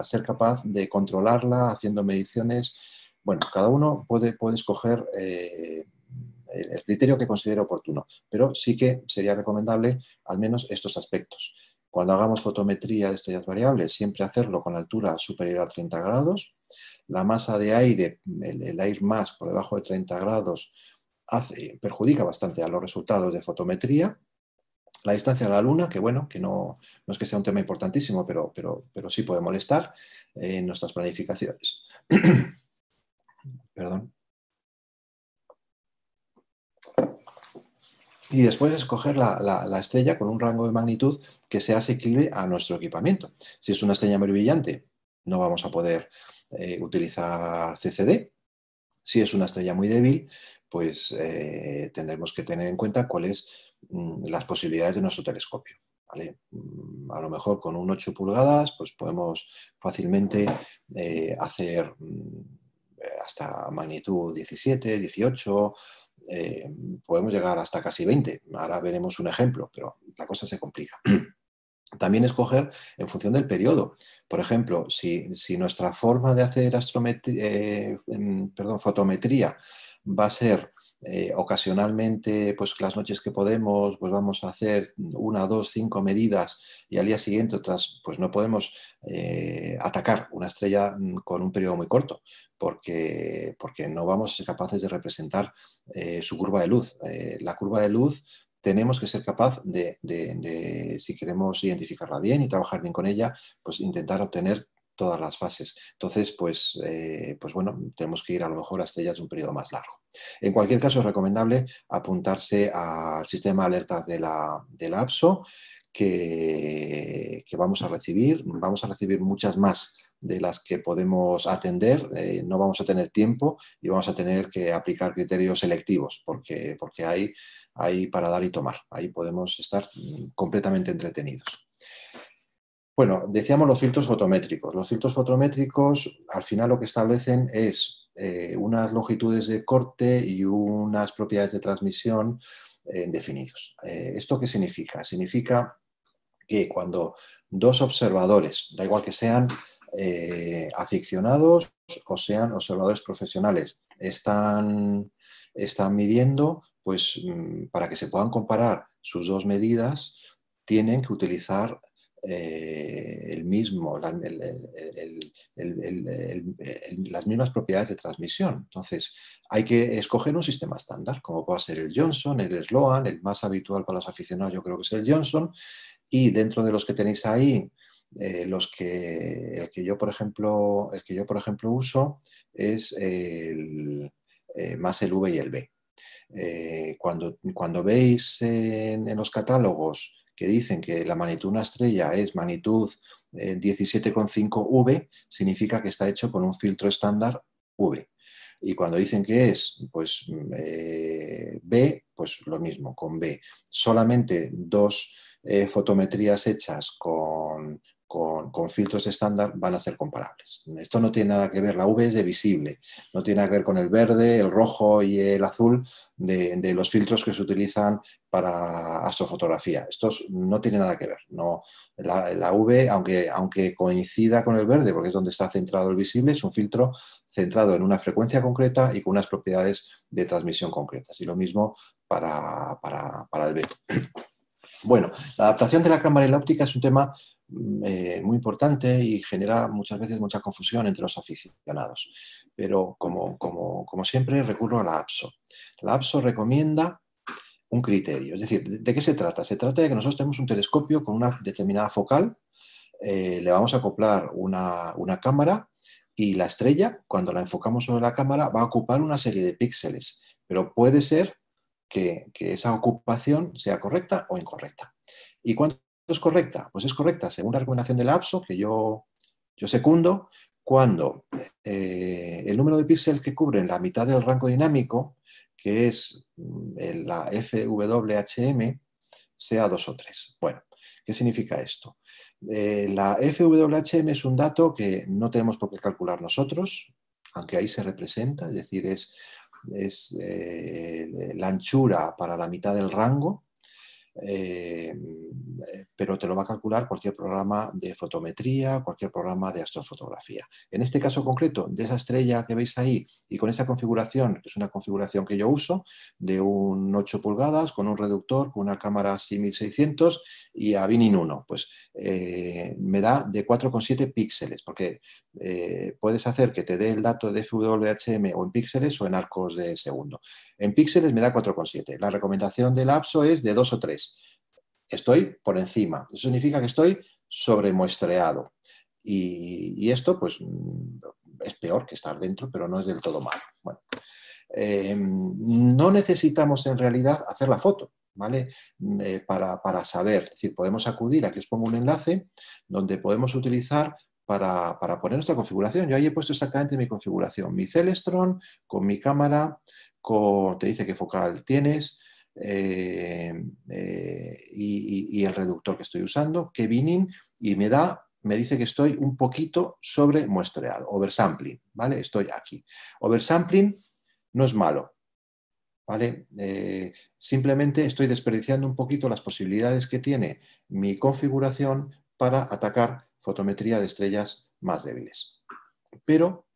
ser capaz de controlarla haciendo mediciones. Bueno, cada uno puede escoger el criterio que considere oportuno, pero sí que sería recomendable al menos estos aspectos. Cuando hagamos fotometría de estrellas variables, siempre hacerlo con altura superior a 30 grados. La masa de aire, el air mass por debajo de 30 grados, perjudica bastante a los resultados de fotometría. La distancia a la Luna, que bueno, que no es que sea un tema importantísimo, pero sí puede molestar en nuestras planificaciones. Perdón. Y después escoger la estrella con un rango de magnitud que sea asequible a nuestro equipamiento. Si es una estrella muy brillante, no vamos a poder utilizar CCD. Si es una estrella muy débil, pues tendremos que tener en cuenta cuáles las posibilidades de nuestro telescopio. ¿Vale? A lo mejor con un 8 pulgadas pues podemos fácilmente hacer hasta magnitud 17, 18, podemos llegar hasta casi 20. Ahora veremos un ejemplo, pero la cosa se complica. También escoger en función del periodo. Por ejemplo, si nuestra forma de hacer fotometría va a ser ocasionalmente, pues las noches que podemos, pues vamos a hacer 1, 2, 5 medidas y al día siguiente otras, pues no podemos atacar una estrella con un periodo muy corto, porque no vamos a ser capaces de representar su curva de luz. La curva de luz tenemos que ser capaz de, si queremos identificarla bien y trabajar bien con ella, pues intentar obtener todas las fases. Entonces, pues bueno, tenemos que ir a lo mejor a estrellas de un periodo más largo. En cualquier caso, es recomendable apuntarse al sistema de alertas de la APSO que vamos a recibir. Vamos a recibir muchas más de las que podemos atender, no vamos a tener tiempo y vamos a tener que aplicar criterios selectivos porque hay para dar y tomar. Ahí podemos estar completamente entretenidos. Bueno, decíamos los filtros fotométricos. Los filtros fotométricos al final lo que establecen es unas longitudes de corte y unas propiedades de transmisión definidos. ¿Esto qué significa? Significa que cuando dos observadores, da igual que sean aficionados o sean observadores profesionales, están midiendo, pues para que se puedan comparar sus dos medidas, tienen que utilizar las mismas propiedades de transmisión. Entonces, hay que escoger un sistema estándar, como puede ser el Johnson, el Sloan, el más habitual para los aficionados yo creo que es el Johnson, y dentro de los que tenéis ahí, el que yo por ejemplo uso es más el V y el B. Cuando veis en los catálogos que dicen que la magnitud de una estrella es magnitud 17,5 V, significa que está hecho con un filtro estándar V. Y cuando dicen que es pues, B, pues lo mismo, con B. Solamente dos fotometrías hechas con filtros estándar van a ser comparables. Esto no tiene nada que ver, la V es de visible, no tiene nada que ver con el verde, el rojo y el azul de los filtros que se utilizan para astrofotografía. Estos no tienen nada que ver. No, la V, aunque coincida con el verde, porque es donde está centrado el visible, es un filtro centrado en una frecuencia concreta y con unas propiedades de transmisión concretas. Y lo mismo para el B. Bueno, la adaptación de la cámara y la óptica es un tema muy importante y genera muchas veces mucha confusión entre los aficionados. Pero como siempre recurro a la APSO. La APSO recomienda un criterio. Es decir, ¿de qué se trata? Se trata de que nosotros tenemos un telescopio con una determinada focal, le vamos a acoplar una cámara y la estrella, cuando la enfocamos sobre la cámara, va a ocupar una serie de píxeles. Pero puede ser que esa ocupación sea correcta o incorrecta. ¿Y cuánto es correcta? Pues es correcta según la recomendación del APSO, que yo secundo, cuando el número de píxeles que cubren la mitad del rango dinámico, que es la FWHM, sea 2 o 3. Bueno, ¿qué significa esto? La FWHM es un dato que no tenemos por qué calcular nosotros, aunque ahí se representa, es decir, es la anchura para la mitad del rango, pero te lo va a calcular cualquier programa de fotometría, cualquier programa de astrofotografía. En este caso concreto, de esa estrella que veis ahí y con esa configuración, que es una configuración que yo uso, de un 8 pulgadas con un reductor, con una cámara 6600 y a Binin 1, pues me da de 4,7 píxeles, porque puedes hacer que te dé el dato de FWHM o en píxeles o en arcos de segundo. En píxeles me da 4,7. La recomendación del APSO es de 2 o 3. Estoy por encima. Eso significa que estoy sobremuestreado. Y esto, pues, es peor que estar dentro, pero no es del todo malo. Bueno, no necesitamos en realidad hacer la foto, ¿vale? Para saber. Es decir, podemos acudir, aquí os pongo un enlace, donde podemos utilizar para poner nuestra configuración. Yo ahí he puesto exactamente mi configuración. Mi Celestron, con mi cámara, te dice qué focal tienes, y el reductor que estoy usando, qué binning, y me dice que estoy un poquito sobre muestreado, oversampling, ¿vale? Estoy aquí. Oversampling no es malo, ¿vale? Simplemente estoy desperdiciando un poquito las posibilidades que tiene mi configuración para atacar fotometría de estrellas más débiles. Pero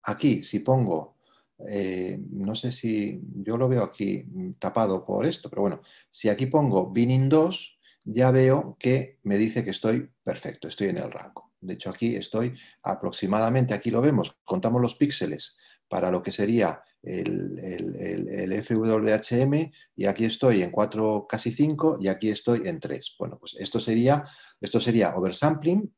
aquí, si pongo, no sé si yo lo veo aquí tapado por esto, pero bueno, si aquí pongo Binning 2, ya veo que me dice que estoy perfecto, estoy en el rango. De hecho, aquí estoy aproximadamente, aquí lo vemos, contamos los píxeles para lo que sería el FWHM, y aquí estoy en 4, casi 5, y aquí estoy en 3. Bueno, pues esto sería oversampling,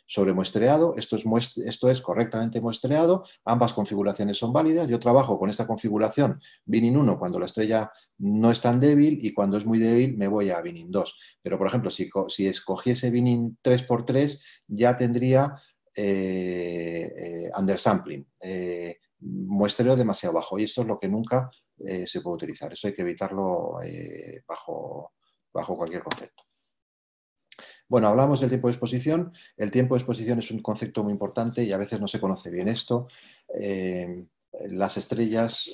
sobremuestreado, esto es correctamente muestreado, ambas configuraciones son válidas. Yo trabajo con esta configuración binning 1 cuando la estrella no es tan débil y cuando es muy débil me voy a binning 2. Pero, por ejemplo, si escogiese binning 3x3 ya tendría undersampling, muestreo demasiado bajo, y esto es lo que nunca se puede utilizar. Eso hay que evitarlo bajo cualquier concepto. Bueno, hablamos del tiempo de exposición. El tiempo de exposición es un concepto muy importante y a veces no se conoce bien esto. Las estrellas,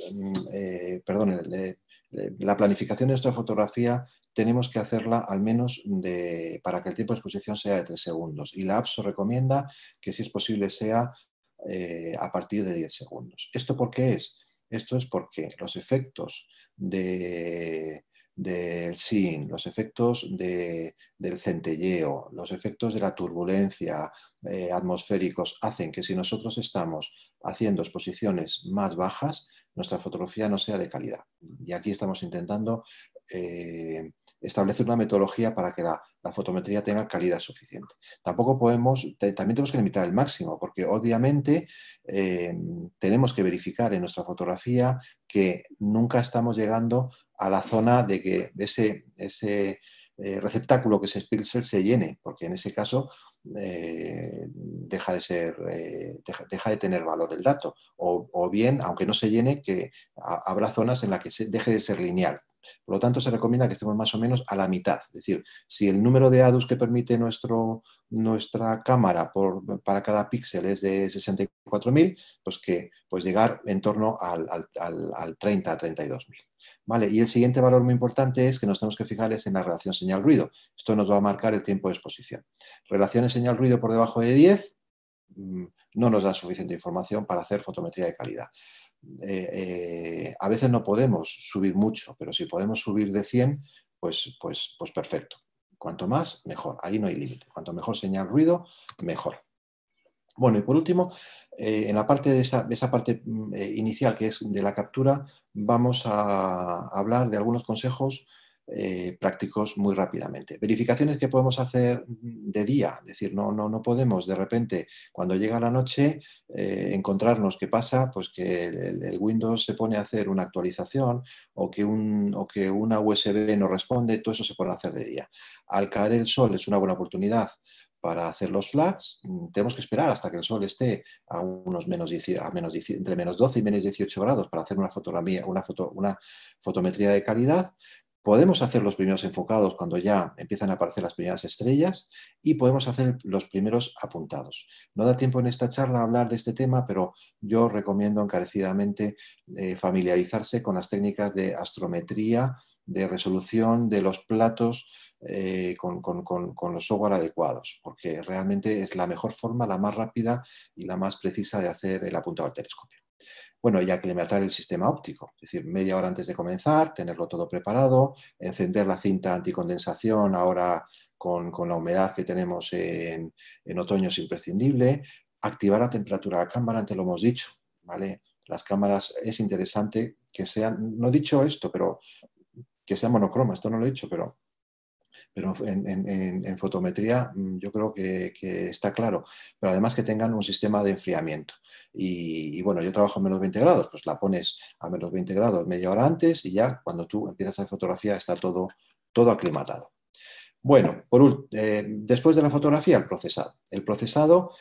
la planificación de nuestra fotografía tenemos que hacerla al menos para que el tiempo de exposición sea de 3 segundos. Y la APSO recomienda que, si es posible, sea a partir de 10 segundos. ¿Esto por qué es? Esto es porque los efectos del SIN, los efectos del centelleo, los efectos de la turbulencia atmosféricos hacen que, si nosotros estamos haciendo exposiciones más bajas, nuestra fotografía no sea de calidad. Y aquí estamos intentando establecer una metodología para que la fotometría tenga calidad suficiente. También tenemos que limitar el máximo, porque obviamente tenemos que verificar en nuestra fotografía que nunca estamos llegando a la zona de que ese receptáculo, que ese píxel, se llene, porque en ese caso deja de tener valor el dato, o bien, aunque no se llene, que habrá zonas en las que deje de ser lineal. Por lo tanto, se recomienda que estemos más o menos a la mitad. Es decir, si el número de ADUs que permite nuestra cámara para cada píxel es de 64.000, pues llegar en torno al 30 a 32.000. ¿Vale? Y el siguiente valor muy importante es que nos tenemos que fijar en la relación señal-ruido. Esto nos va a marcar el tiempo de exposición. Relaciones señal-ruido por debajo de 10 no nos da suficiente información para hacer fotometría de calidad. A veces no podemos subir mucho, pero si podemos subir de 100, pues perfecto. Cuanto más, mejor. Ahí no hay límite. Cuanto mejor señal-ruido, mejor. Bueno, y por último, en la parte de esa parte inicial, que es de la captura, vamos a hablar de algunos consejos prácticos muy rápidamente. Verificaciones que podemos hacer de día, es decir, no podemos de repente, cuando llega la noche, encontrarnos que pasa, pues que el Windows se pone a hacer una actualización o que una USB no responde. Todo eso se puede hacer de día. Al caer el sol es una buena oportunidad para hacer los flags. Tenemos que esperar hasta que el sol esté a unos entre menos 12 y menos 18 grados para hacer una fotometría de calidad. Podemos hacer los primeros enfocados cuando ya empiezan a aparecer las primeras estrellas, y podemos hacer los primeros apuntados. No da tiempo en esta charla a hablar de este tema, pero yo recomiendo encarecidamente familiarizarse con las técnicas de astrometría, de resolución de los platos con los software adecuados, porque realmente es la mejor forma, la más rápida y la más precisa de hacer el apuntado al telescopio. Bueno, y aclimatar el sistema óptico, es decir, media hora antes de comenzar, tenerlo todo preparado, encender la cinta anticondensación ahora con la humedad que tenemos en otoño es imprescindible, activar la temperatura de la cámara, antes lo hemos dicho, ¿vale? Las cámaras es interesante que sean, no he dicho esto, pero que sean monocroma, esto no lo he dicho, pero en fotometría yo creo que está claro, pero además que tengan un sistema de enfriamiento. Y bueno, yo trabajo a menos 20 grados, pues la pones a menos 20 grados media hora antes y ya cuando tú empiezas a hacer fotografía está todo aclimatado. Bueno, después de la fotografía, el procesado. El procesado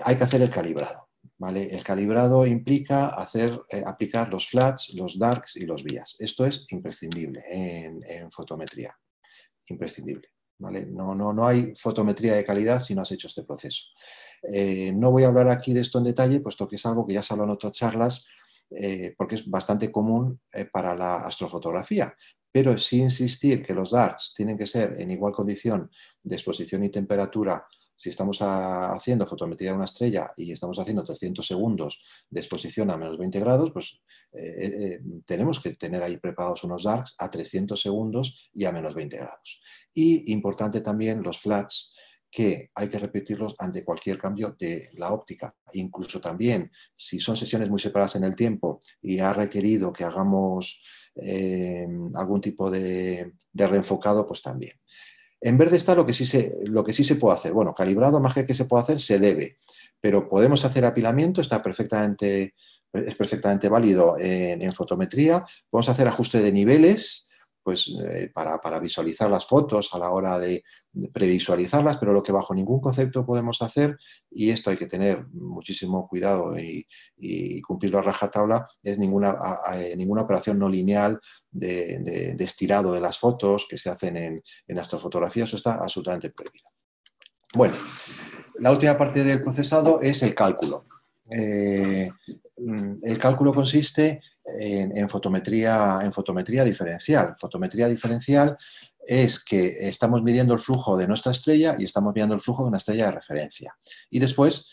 hay que hacer el calibrado. ¿Vale? El calibrado implica aplicar los flats, los darks y los vías. Esto es imprescindible en fotometría. Imprescindible. ¿Vale? No hay fotometría de calidad si no has hecho este proceso. No voy a hablar aquí de esto en detalle, puesto que es algo que ya se habló en otras charlas, porque es bastante común para la astrofotografía, pero sí insistir que los darks tienen que ser en igual condición de exposición y temperatura. Si estamos haciendo fotometría de una estrella y estamos haciendo 300 segundos de exposición a menos 20 grados, pues tenemos que tener ahí preparados unos darks a 300 segundos y a menos 20 grados. Y importante también los flats, que hay que repetirlos ante cualquier cambio de la óptica. Incluso también, si son sesiones muy separadas en el tiempo y ha requerido que hagamos algún tipo de reenfocado, pues también. En verde está lo que sí se puede hacer. Bueno, calibrado más que se puede hacer, se debe, pero podemos hacer apilamiento, es perfectamente válido en fotometría. Podemos hacer ajuste de niveles, pues para visualizar las fotos a la hora de previsualizarlas, pero lo que bajo ningún concepto podemos hacer, y esto hay que tener muchísimo cuidado y cumplirlo a rajatabla, es ninguna operación no lineal de estirado de las fotos que se hacen en astrofotografía. Eso está absolutamente prohibido. Bueno, la última parte del procesado es el cálculo. El cálculo consiste en fotometría diferencial. Fotometría diferencial es que estamos midiendo el flujo de nuestra estrella y estamos midiendo el flujo de una estrella de referencia. Y después,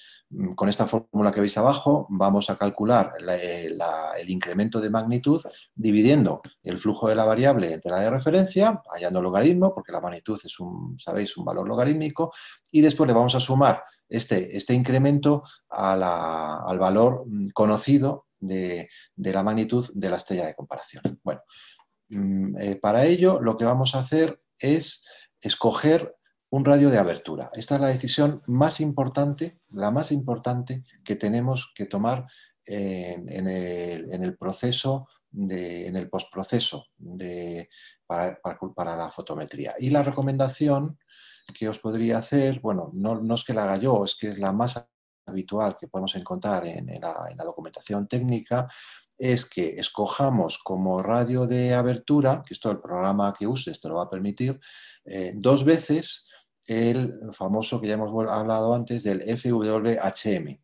con esta fórmula que veis abajo, vamos a calcular el incremento de magnitud dividiendo el flujo de la variable entre la de referencia, hallando el logaritmo, porque la magnitud es ¿sabéis?, un valor logarítmico, y después le vamos a sumar este incremento al valor conocido de la magnitud de la estrella de comparación. Bueno, para ello lo que vamos a hacer es escoger un radio de abertura. Esta es la decisión más importante, la más importante que tenemos que tomar en el proceso, en el postproceso para la fotometría. Y la recomendación que os podría hacer, bueno, no es que la haga yo, es que es la más habitual que podemos encontrar en la documentación técnica, es que escojamos como radio de abertura, que esto el programa que uses te lo va a permitir, 2 veces el famoso que ya hemos hablado antes del FWHM,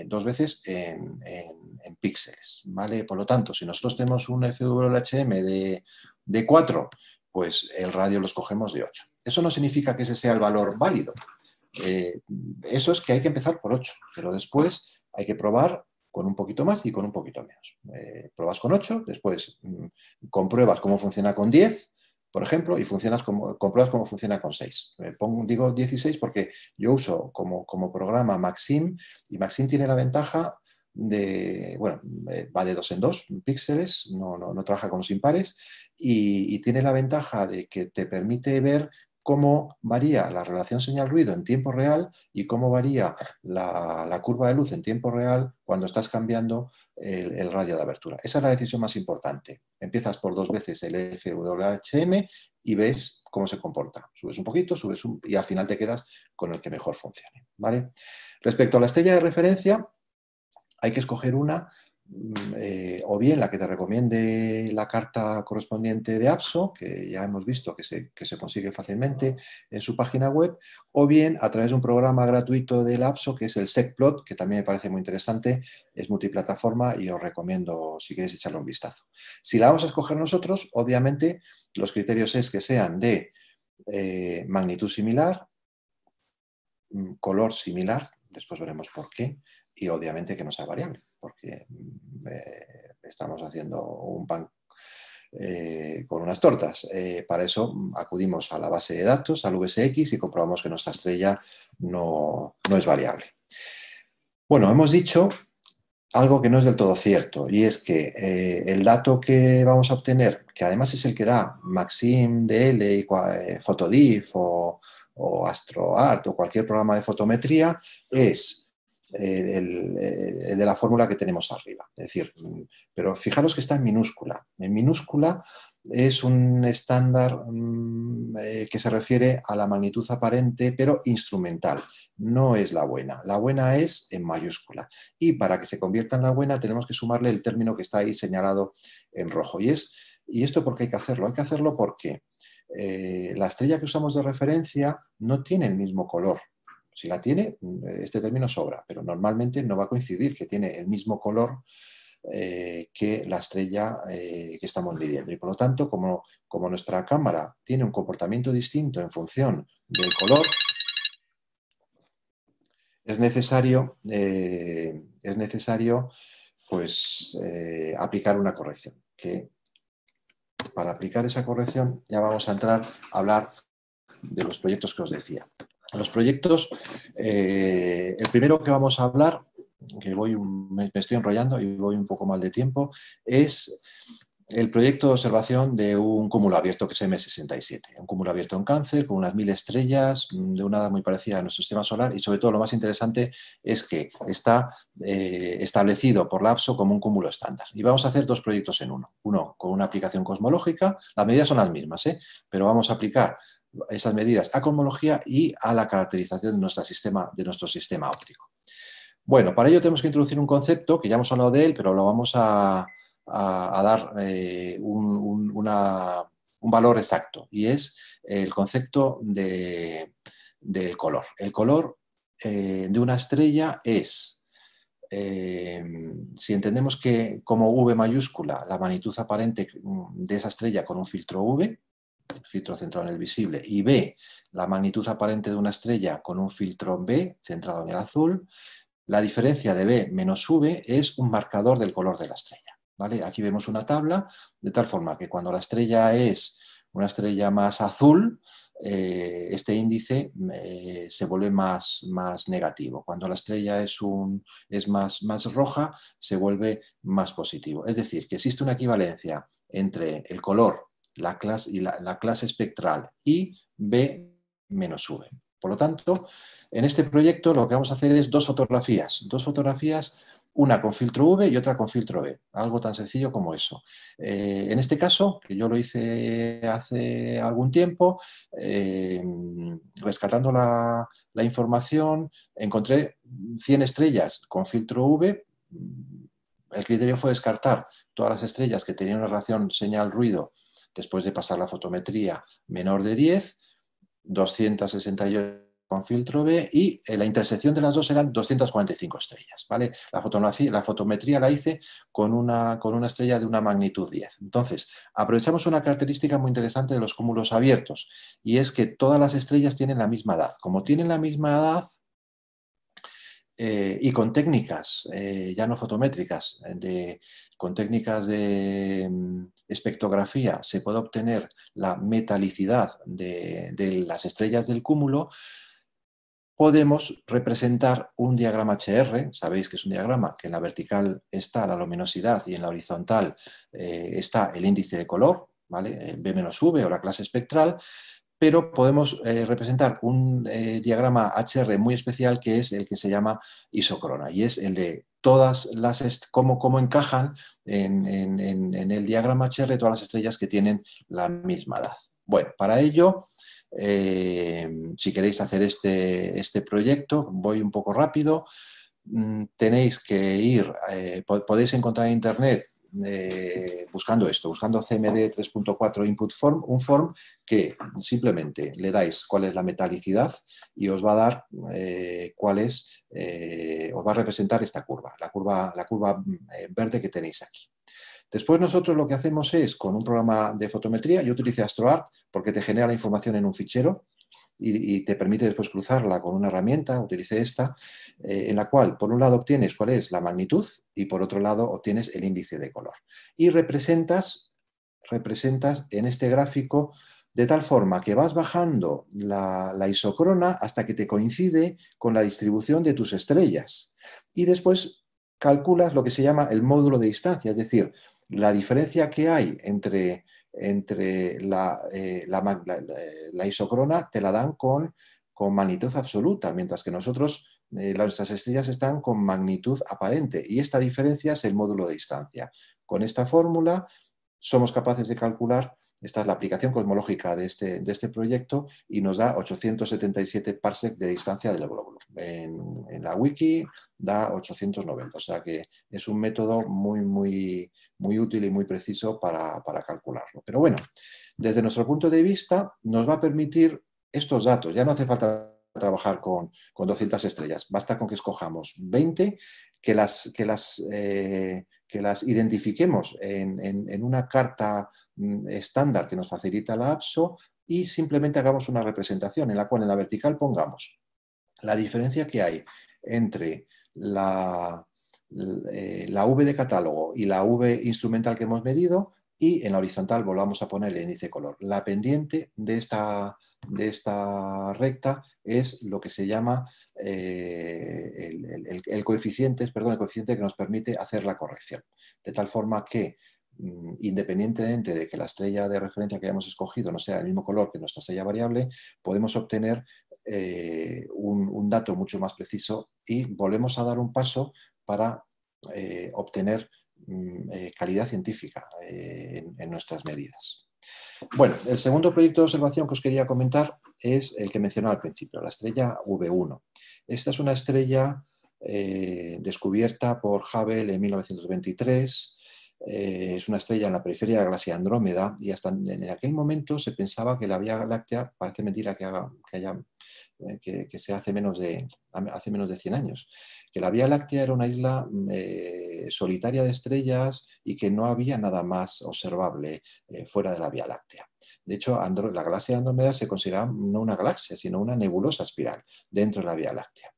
2 veces en píxeles, ¿vale? Por lo tanto, si nosotros tenemos un FWHM de 4, pues el radio lo escogemos de 8. Eso no significa que ese sea el valor válido. Eso es que hay que empezar por 8, pero después hay que probar con un poquito más y con un poquito menos. Pruebas con 8, después compruebas cómo funciona con 10, por ejemplo, y compruebas cómo funciona con 6. Digo 16 porque yo uso como programa Maxim, y Maxim tiene la ventaja va de 2 en 2 píxeles, no trabaja con los impares, y tiene la ventaja de que te permite ver cómo varía la relación señal-ruido en tiempo real y cómo varía la curva de luz en tiempo real cuando estás cambiando el radio de abertura. Esa es la decisión más importante. Empiezas por 2 veces el FWHM y ves cómo se comporta. Subes un poquito, y al final te quedas con el que mejor funcione, ¿vale? Respecto a la estrella de referencia, hay que escoger una, o bien la que te recomiende la carta correspondiente de APSO, que ya hemos visto que se consigue fácilmente en su página web, o bien a través de un programa gratuito del APSO, que es el SecPlot, que también me parece muy interesante, es multiplataforma y os recomiendo si queréis echarle un vistazo. Si la vamos a escoger nosotros, obviamente los criterios es que sean de magnitud similar, color similar, después veremos por qué, y obviamente que no sea variable, porque estamos haciendo un pan con unas tortas. Para eso acudimos a la base de datos, al VSX, y comprobamos que nuestra estrella no es variable. Bueno, hemos dicho algo que no es del todo cierto, y es que el dato que vamos a obtener, que además es el que da Maxim DL, Photodiff o AstroArt o cualquier programa de fotometría, es el de la fórmula que tenemos arriba. Es decir, pero fijaros que está en minúscula. En minúscula es un estándar que se refiere a la magnitud aparente, pero instrumental. No es la buena. La buena es en mayúscula. Y para que se convierta en la buena tenemos que sumarle el término que está ahí señalado en rojo. ¿Y esto por qué hay que hacerlo? Hay que hacerlo porque la estrella que usamos de referencia no tiene el mismo color. Si la tiene, este término sobra, pero normalmente no va a coincidir que tiene el mismo color que la estrella que estamos midiendo. Y por lo tanto, como nuestra cámara tiene un comportamiento distinto en función del color, es necesario pues, aplicar una corrección. Que para aplicar esa corrección ya vamos a entrar a hablar de los proyectos que os decía. Los proyectos, el primero que vamos a hablar, que me estoy enrollando y voy un poco mal de tiempo, es el proyecto de observación de un cúmulo abierto que es M67, un cúmulo abierto en Cáncer con unas 1000 estrellas de una edad muy parecida a nuestro sistema solar y sobre todo lo más interesante es que está establecido por la APSO como un cúmulo estándar. Y vamos a hacer dos proyectos en uno. Uno con una aplicación cosmológica, las medidas son las mismas, pero vamos a aplicar esas medidas a cosmología y a la caracterización de nuestro sistema óptico. Bueno, para ello tenemos que introducir un concepto que ya hemos hablado de él, pero lo vamos a dar un valor exacto, y es el concepto del color. El color de una estrella es, si entendemos que como V mayúscula la magnitud aparente de esa estrella con un filtro V, el filtro centrado en el visible, y B, la magnitud aparente de una estrella con un filtro B centrado en el azul, la diferencia de B menos V es un marcador del color de la estrella. ¿Vale? Aquí vemos una tabla de tal forma que cuando la estrella es una estrella más azul, este índice se vuelve más negativo. Cuando la estrella es más roja, se vuelve más positivo. Es decir, que existe una equivalencia entre el color, la clase espectral y B menos V. Por lo tanto, en este proyecto lo que vamos a hacer es dos fotografías, una con filtro V y otra con filtro B, algo tan sencillo como eso. En este caso, que yo lo hice hace algún tiempo, rescatando la información, encontré 100 estrellas con filtro V. El criterio fue descartar todas las estrellas que tenían una relación señal-ruido después de pasar la fotometría menor de 10, 268 con filtro B y la intersección de las dos eran 245 estrellas. ¿Vale? La fotometría la hice con una estrella de una magnitud 10. Entonces, aprovechamos una característica muy interesante de los cúmulos abiertos y es que todas las estrellas tienen la misma edad. Como tienen la misma edad, y con técnicas ya no fotométricas, con técnicas de espectrografía se puede obtener la metalicidad de las estrellas del cúmulo. Podemos representar un diagrama HR, sabéis que es un diagrama que en la vertical está la luminosidad y en la horizontal está el índice de color, ¿vale? B-V o la clase espectral, pero podemos representar un diagrama HR muy especial que es el que se llama isocrona y es el de todas cómo encajan en el diagrama HR todas las estrellas que tienen la misma edad. Bueno, para ello, si queréis hacer este proyecto, voy un poco rápido, tenéis que ir, podéis encontrar en internet buscando CMD 3.4 Input Form, un form que simplemente le dais cuál es la metalicidad y os va a dar os va a representar esta curva, la curva verde que tenéis aquí. Después nosotros lo que hacemos es, con un programa de fotometría, yo utilicé AstroArt porque te genera la información en un fichero y te permite después cruzarla con una herramienta, utilicé esta, en la cual por un lado obtienes cuál es la magnitud y por otro lado obtienes el índice de color. Y representas en este gráfico de tal forma que vas bajando la isocrona hasta que te coincide con la distribución de tus estrellas. Y después calculas lo que se llama el módulo de distancia, es decir, la diferencia que hay entre la isocrona te la dan con magnitud absoluta, mientras que nuestras estrellas están con magnitud aparente y esta diferencia es el módulo de distancia. Con esta fórmula somos capaces de calcular, esta es la aplicación cosmológica de este proyecto y nos da 877 parsec de distancia del glóbulo. En la wiki da 890, o sea que es un método muy útil y muy preciso para calcularlo. Pero bueno, desde nuestro punto de vista nos va a permitir estos datos, ya no hace falta trabajar con 200 estrellas, basta con que escojamos 20, que las identifiquemos en una carta estándar que nos facilita la APSO y simplemente hagamos una representación en la cual en la vertical pongamos la diferencia que hay entre la V de catálogo y la V instrumental que hemos medido y en la horizontal volvamos a poner el índice de color. La pendiente de esta recta es lo que se llama el coeficiente que nos permite hacer la corrección. De tal forma que independientemente de que la estrella de referencia que hayamos escogido no sea el mismo color que nuestra estrella variable, podemos obtener un dato mucho más preciso y volvemos a dar un paso para obtener calidad científica en nuestras medidas. Bueno, el segundo proyecto de observación que os quería comentar es el que mencionaba al principio, la estrella V1. Esta es una estrella descubierta por Hubble en 1923. Es una estrella en la periferia de la galaxia Andrómeda y hasta en aquel momento se pensaba que la Vía Láctea, parece mentira que se hace menos de 100 años, que la Vía Láctea era una isla solitaria de estrellas y que no había nada más observable fuera de la Vía Láctea. De hecho, la galaxia de Andrómeda se consideraba no una galaxia, sino una nebulosa espiral dentro de la Vía Láctea.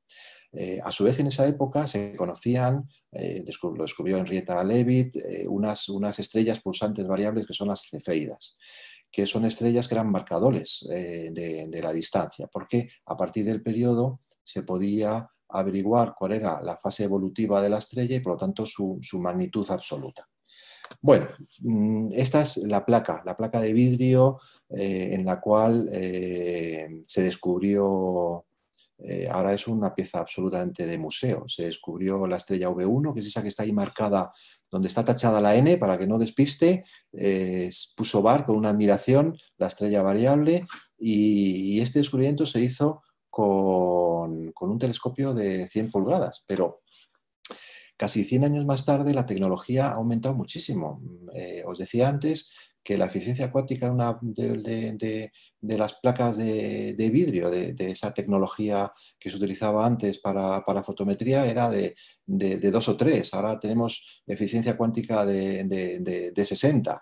A su vez, en esa época se conocían, lo descubrió Henrietta Leavitt, unas estrellas pulsantes variables que son las cefeidas, que son estrellas que eran marcadores de la distancia, porque a partir del periodo se podía averiguar cuál era la fase evolutiva de la estrella y por lo tanto su magnitud absoluta. Bueno, esta es la placa de vidrio en la cual se descubrió. Ahora es una pieza absolutamente de museo. Se descubrió la estrella V1, que es esa que está ahí marcada, donde está tachada la N para que no despiste. Puso Barr con una admiración la estrella variable y este descubrimiento se hizo con un telescopio de 100 pulgadas, pero casi 100 años más tarde la tecnología ha aumentado muchísimo. Os decía antes que la eficiencia cuántica de las placas de vidrio, de esa tecnología que se utilizaba antes para fotometría, era de 2 o 3. Ahora tenemos eficiencia cuántica de 60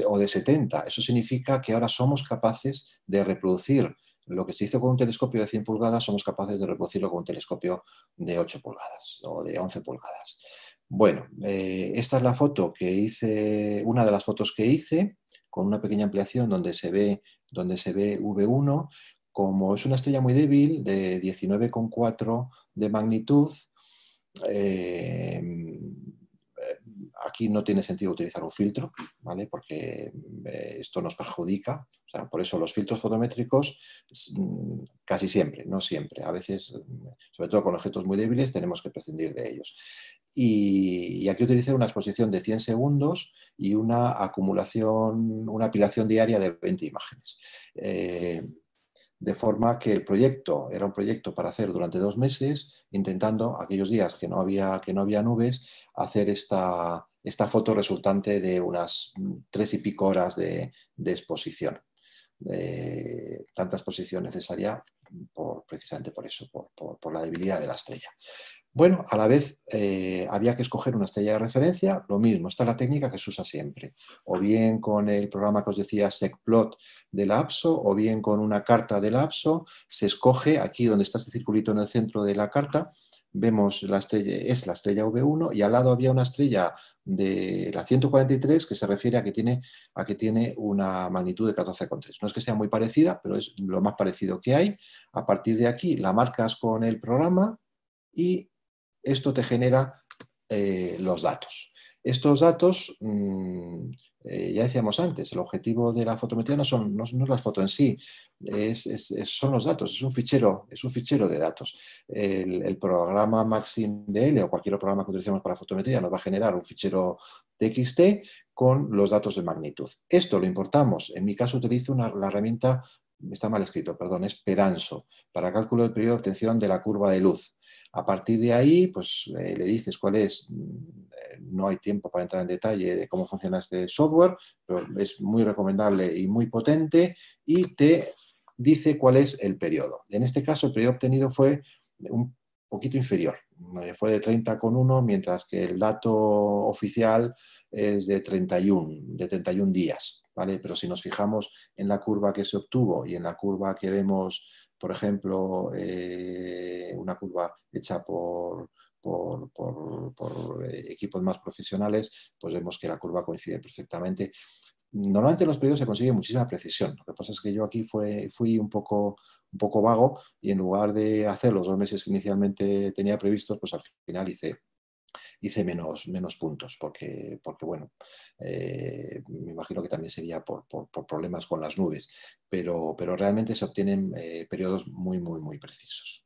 o de 70. Eso significa que ahora somos capaces de reproducir lo que se hizo con un telescopio de 100 pulgadas, somos capaces de reproducirlo con un telescopio de 8 pulgadas o de 11 pulgadas. Bueno, esta es la foto que hice, una de las fotos que hice, con una pequeña ampliación donde se ve V1. Como es una estrella muy débil, de 19,4 de magnitud, aquí no tiene sentido utilizar un filtro, ¿vale? Porque esto nos perjudica. O sea, por eso los filtros fotométricos casi siempre, no siempre, a veces, sobre todo con objetos muy débiles, tenemos que prescindir de ellos. Y aquí utilicé una exposición de 100 segundos y una apilación diaria de 20 imágenes. De forma que el proyecto era un proyecto para hacer durante 2 meses, intentando aquellos días que no había nubes, hacer esta foto resultante de unas 3 y pico horas de exposición. Tanta exposición necesaria precisamente por eso, por la debilidad de la estrella. Bueno, a la vez había que escoger una estrella de referencia, lo mismo, esta es la técnica que se usa siempre, o bien con el programa que os decía SecPlot del APSO, o bien con una carta del APSO, se escoge aquí donde está este circulito en el centro de la carta, vemos la estrella, es la estrella V1 y al lado había una estrella de la 143 que se refiere a que tiene una magnitud de 14,3. No es que sea muy parecida, pero es lo más parecido que hay. A partir de aquí la marcas con el programa y esto te genera los datos. Estos datos, ya decíamos antes, el objetivo de la fotometría no es la foto en sí, son los datos, es un fichero de datos. El programa MaximDL o cualquier programa que utilicemos para fotometría nos va a generar un fichero TXT con los datos de magnitud. Esto lo importamos, en mi caso utilizo la herramienta, está mal escrito, perdón, es Peranso, para cálculo del periodo de obtención de la curva de luz. A partir de ahí, pues le dices cuál es, no hay tiempo para entrar en detalle de cómo funciona este software, pero es muy recomendable y muy potente y te dice cuál es el periodo. En este caso, el periodo obtenido fue un poquito inferior, fue de 30,1, mientras que el dato oficial es de 31 días, ¿vale? Pero si nos fijamos en la curva que se obtuvo y en la curva que vemos, por ejemplo, una curva hecha por equipos más profesionales, pues vemos que la curva coincide perfectamente. Normalmente en los periodos se consigue muchísima precisión. Lo que pasa es que yo aquí fui un poco vago y en lugar de hacer los 2 meses que inicialmente tenía previstos, pues al final hice hice menos puntos, porque bueno, me imagino que también sería por problemas con las nubes, pero realmente se obtienen periodos muy precisos.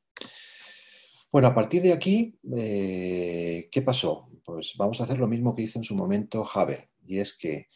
Bueno, a partir de aquí, ¿qué pasó? Pues vamos a hacer lo mismo que hizo en su momento Haber, y es que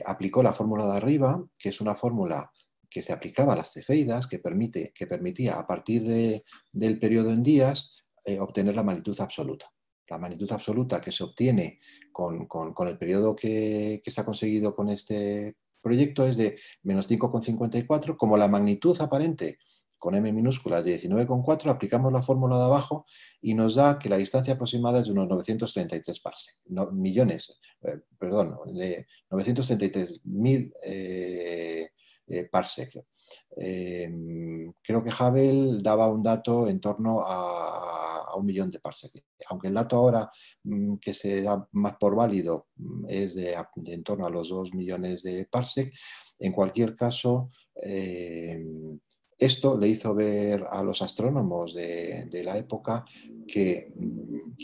aplicó la fórmula de arriba, que es una fórmula que se aplicaba a las cefeidas, que permitía a partir del periodo en días obtener la magnitud absoluta. La magnitud absoluta que se obtiene con el periodo que se ha conseguido con este proyecto es de -5,54, como la magnitud aparente con m minúscula de 19,4, aplicamos la fórmula de abajo y nos da que la distancia aproximada es de unos 933 parsec, de 933.000 parsec. Creo que Hubble daba un dato en torno a 1 millón de parsec. Aunque el dato ahora que se da más por válido es de en torno a los 2 millones de parsec, en cualquier caso, esto le hizo ver a los astrónomos de la época que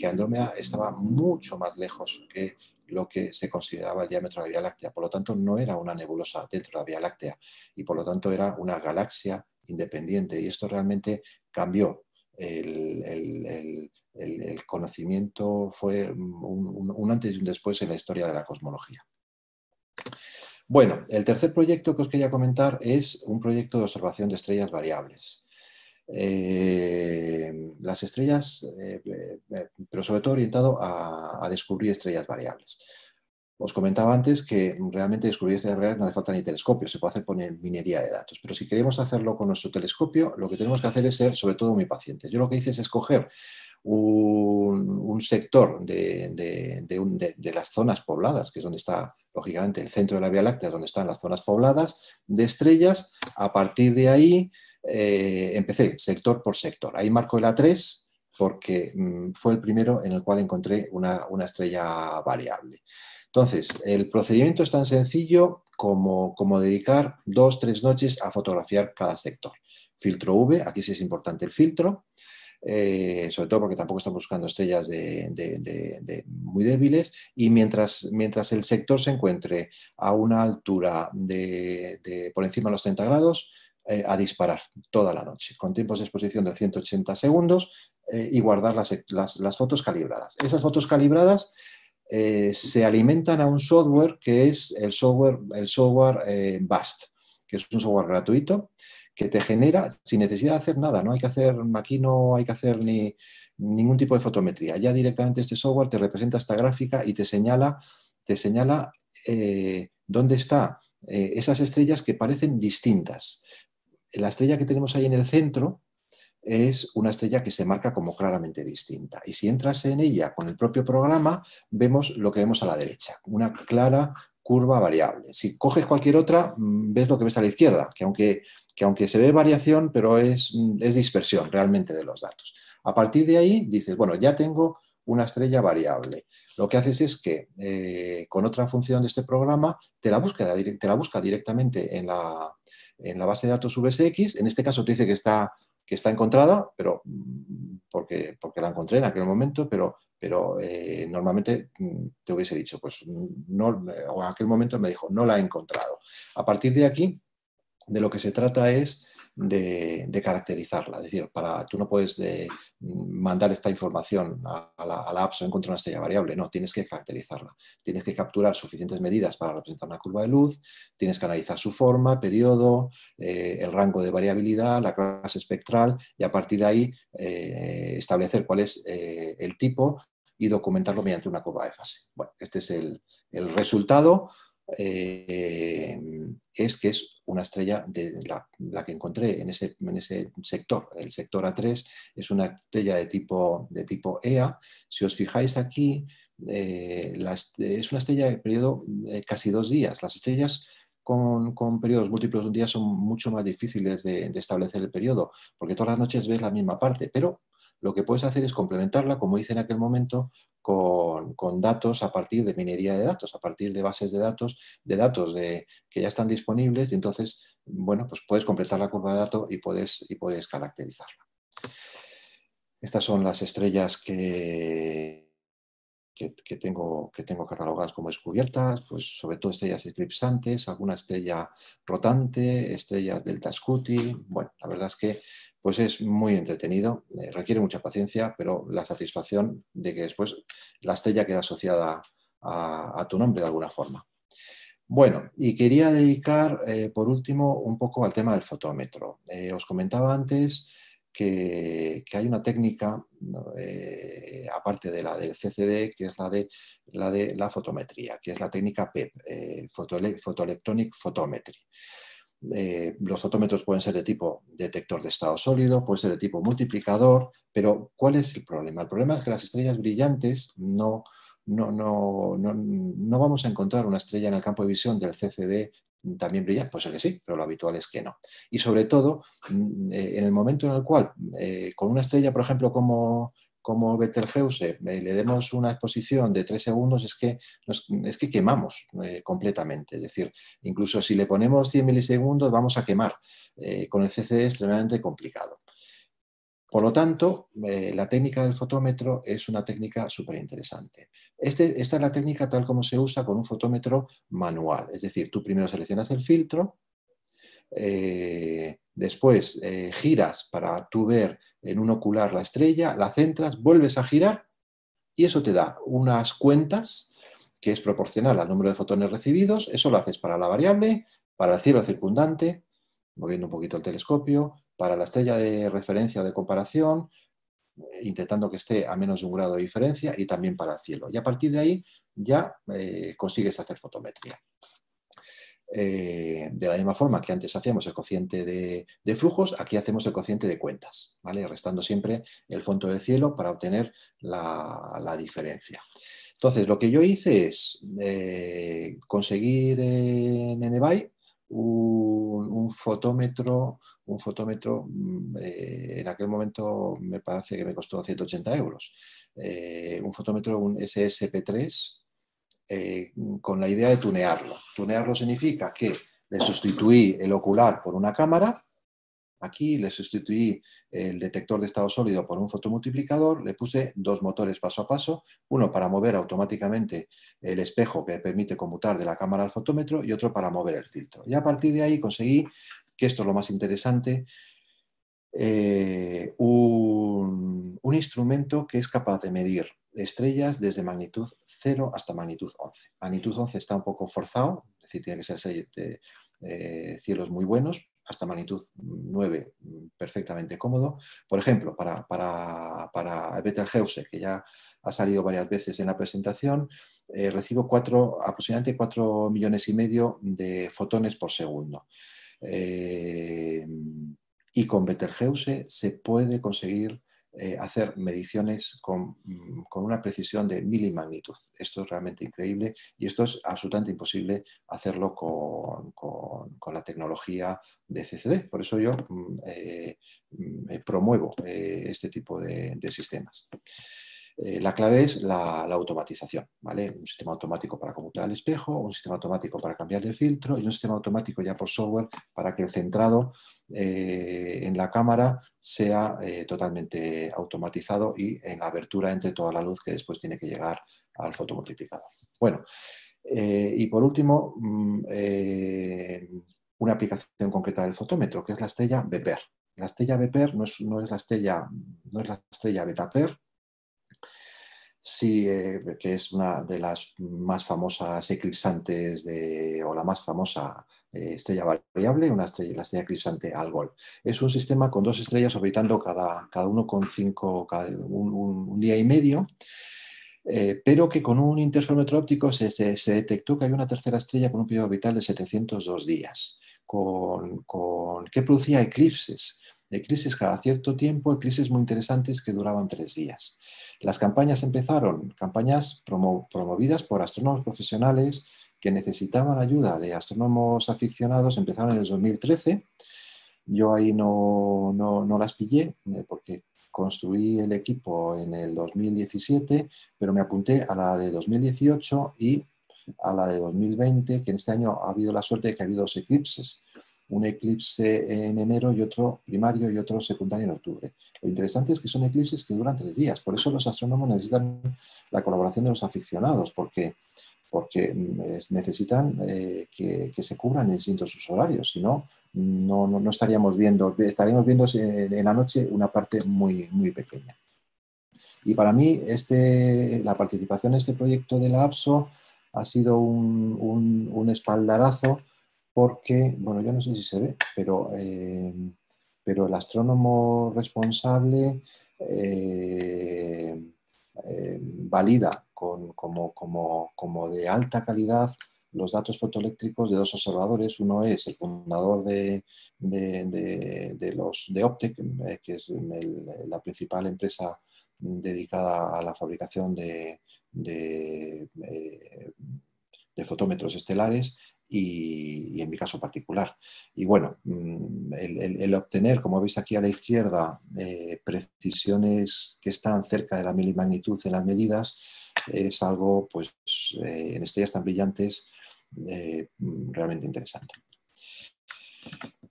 Andrómeda estaba mucho más lejos que lo que se consideraba el diámetro de la Vía Láctea. Por lo tanto, no era una nebulosa dentro de la Vía Láctea y por lo tanto era una galaxia independiente. Y esto realmente cambió el conocimiento, fue un antes y un después en la historia de la cosmología. Bueno, el tercer proyecto que os quería comentar es un proyecto de observación de estrellas variables. Las estrellas, pero sobre todo orientado a descubrir estrellas variables. Os comentaba antes que realmente descubrir estrellas variables no hace falta ni telescopio, se puede hacer con minería de datos, pero si queremos hacerlo con nuestro telescopio, lo que tenemos que hacer es ser sobre todo muy pacientes. Yo lo que hice es escoger un sector de las zonas pobladas, que es donde está, lógicamente, el centro de la Vía Láctea, donde están las zonas pobladas de estrellas. A partir de ahí empecé sector por sector. Ahí marco el A3 porque fue el primero en el cual encontré una estrella variable. Entonces, el procedimiento es tan sencillo como dedicar 2 o 3 noches a fotografiar cada sector. Filtro V, aquí sí es importante el filtro, sobre todo porque tampoco estamos buscando estrellas muy débiles, y mientras el sector se encuentre a una altura por encima de los 30 grados, a disparar toda la noche, con tiempos de exposición de 180 segundos y guardar las fotos calibradas. Esas fotos calibradas se alimentan a un software que es el software BAST, que es un software gratuito que te genera sin necesidad de hacer nada. Aquí no hay que hacer ningún tipo de fotometría. Ya directamente este software te representa esta gráfica y te señala dónde están esas estrellas que parecen distintas. La estrella que tenemos ahí en el centro es una estrella que se marca como claramente distinta. Y si entras en ella con el propio programa, vemos lo que vemos a la derecha, una clara curva variable. Si coges cualquier otra, ves lo que ves a la izquierda, que aunque se ve variación, pero es dispersión realmente de los datos. A partir de ahí dices, bueno, ya tengo una estrella variable. Lo que haces es que con otra función de este programa te la busca directamente en la base de datos VSX. En este caso te dice que está encontrada, pero porque la encontré en aquel momento, pero normalmente te hubiese dicho, pues no, o en aquel momento me dijo, no la he encontrado. A partir de aquí, de lo que se trata es de caracterizarla. Es decir, tú no puedes mandar esta información a la app o encontrar una estrella variable. No, tienes que caracterizarla. Tienes que capturar suficientes medidas para representar una curva de luz, tienes que analizar su forma, periodo, el rango de variabilidad, la clase espectral, y a partir de ahí establecer cuál es el tipo y documentarlo mediante una curva de fase. Bueno, este es el resultado. Es que es una estrella de la que encontré en ese sector. El sector A3 es una estrella de tipo EA. Si os fijáis aquí, es una estrella de periodo casi 2 días. Las estrellas con periodos múltiplos de un día son mucho más difíciles de establecer el periodo, porque todas las noches ves la misma parte, pero lo que puedes hacer es complementarla, como hice en aquel momento, con datos a partir de minería de datos, a partir de bases de datos que ya están disponibles, y entonces, bueno, pues puedes completar la curva de datos y puedes caracterizarla. Estas son las estrellas que tengo catalogadas como descubiertas, pues sobre todo estrellas eclipsantes, alguna estrella rotante, estrellas delta Scuti. Bueno, la verdad es que pues es muy entretenido, requiere mucha paciencia, pero la satisfacción de que después la estrella queda asociada a tu nombre de alguna forma. Bueno, y quería dedicar, por último, un poco al tema del fotómetro. Os comentaba antes que hay una técnica, ¿no? Aparte de la del CCD, que es la de la fotometría, que es la técnica PEP, Photoelectronic Photometry. Los fotómetros pueden ser de tipo detector de estado sólido, puede ser de tipo multiplicador, pero ¿cuál es el problema? El problema es que las estrellas brillantes no vamos a encontrar una estrella en el campo de visión del CCD también brillante, puede ser que sí, pero lo habitual es que no. Y sobre todo, en el momento en el cual con una estrella, por ejemplo, como Betelgeuse, le demos una exposición de 3 segundos, es que quemamos completamente. Es decir, incluso si le ponemos 100 milisegundos, vamos a quemar. Con el CCD es extremadamente complicado. Por lo tanto, la técnica del fotómetro es una técnica súper interesante. Esta es la técnica tal como se usa con un fotómetro manual. Es decir, tú primero seleccionas el filtro, después giras para tú ver en un ocular la estrella, la centras, vuelves a girar y eso te da unas cuentas que es proporcional al número de fotones recibidos. Eso lo haces para la variable, para el cielo circundante, moviendo un poquito el telescopio, para la estrella de referencia o de comparación, intentando que esté a menos de 1 grado de diferencia, y también para el cielo. Y a partir de ahí ya consigues hacer fotometría. De la misma forma que antes hacíamos el cociente de flujos, aquí hacemos el cociente de cuentas, ¿vale? Restando siempre el fondo de cielo para obtener la diferencia. Entonces, lo que yo hice es conseguir en Nebai un fotómetro, en aquel momento me parece que me costó 180 euros, un fotómetro, un SSP3, con la idea de tunearlo. Tunearlo significa que le sustituí el ocular por una cámara. Aquí le sustituí el detector de estado sólido por un fotomultiplicador, le puse 2 motores paso a paso, uno para mover automáticamente el espejo que permite conmutar de la cámara al fotómetro y otro para mover el filtro. Y a partir de ahí conseguí, que esto es lo más interesante, un instrumento que es capaz de medir estrellas desde magnitud 0 hasta magnitud 11. Magnitud 11 está un poco forzado, es decir, tiene que ser cielos muy buenos, hasta magnitud 9 perfectamente cómodo. Por ejemplo, para Betelgeuse, que ya ha salido varias veces en la presentación, recibo aproximadamente 4,5 millones de fotones por segundo. Y con Betelgeuse se puede conseguir hacer mediciones con una precisión de milimagnitud. Esto es realmente increíble y esto es absolutamente imposible hacerlo con la tecnología de CCD. Por eso yo promuevo este tipo de sistemas. La clave es la automatización, ¿vale? Un sistema automático para conmutar el espejo, un sistema automático para cambiar de filtro y un sistema automático ya por software para que el centrado en la cámara sea totalmente automatizado y en la abertura entre toda la luz que después tiene que llegar al fotomultiplicador. Bueno, y por último, una aplicación concreta del fotómetro, que es la estrella Beper. La estrella Beper no es la estrella Beta-Per, sí, que es una de las más famosas eclipsantes o la más famosa estrella variable, la estrella eclipsante Algol. Es un sistema con 2 estrellas orbitando cada uno con 5, un día y medio, pero que con un interferómetro óptico se detectó que había una tercera estrella con un periodo orbital de 702 días, que producía eclipses cada cierto tiempo, eclipses muy interesantes que duraban 3 días. Las campañas campañas promovidas por astrónomos profesionales que necesitaban ayuda de astrónomos aficionados, empezaron en el 2013. Yo ahí no las pillé porque construí el equipo en el 2017, pero me apunté a la de 2018 y a la de 2020, que en este año ha habido la suerte de que ha habido 2 eclipses. un eclipse en enero y otro primario y otro secundario en octubre. Lo interesante es que son eclipses que duran 3 días, por eso los astrónomos necesitan la colaboración de los aficionados, porque necesitan que se cubran en distintos usos horarios, si no, no estaríamos viendo en la noche una parte muy, muy pequeña. Y para mí la participación en este proyecto de la APSO ha sido un espaldarazo porque, bueno, yo no sé si se ve, pero el astrónomo responsable valida como de alta calidad los datos fotoeléctricos de 2 observadores. Uno es el fundador de Optec, que es la principal empresa dedicada a la fabricación de fotómetros estelares, y en mi caso particular. Y bueno, el obtener, como veis aquí a la izquierda, precisiones que están cerca de la milimagnitud en las medidas, es algo, pues, en estrellas tan brillantes, realmente interesante.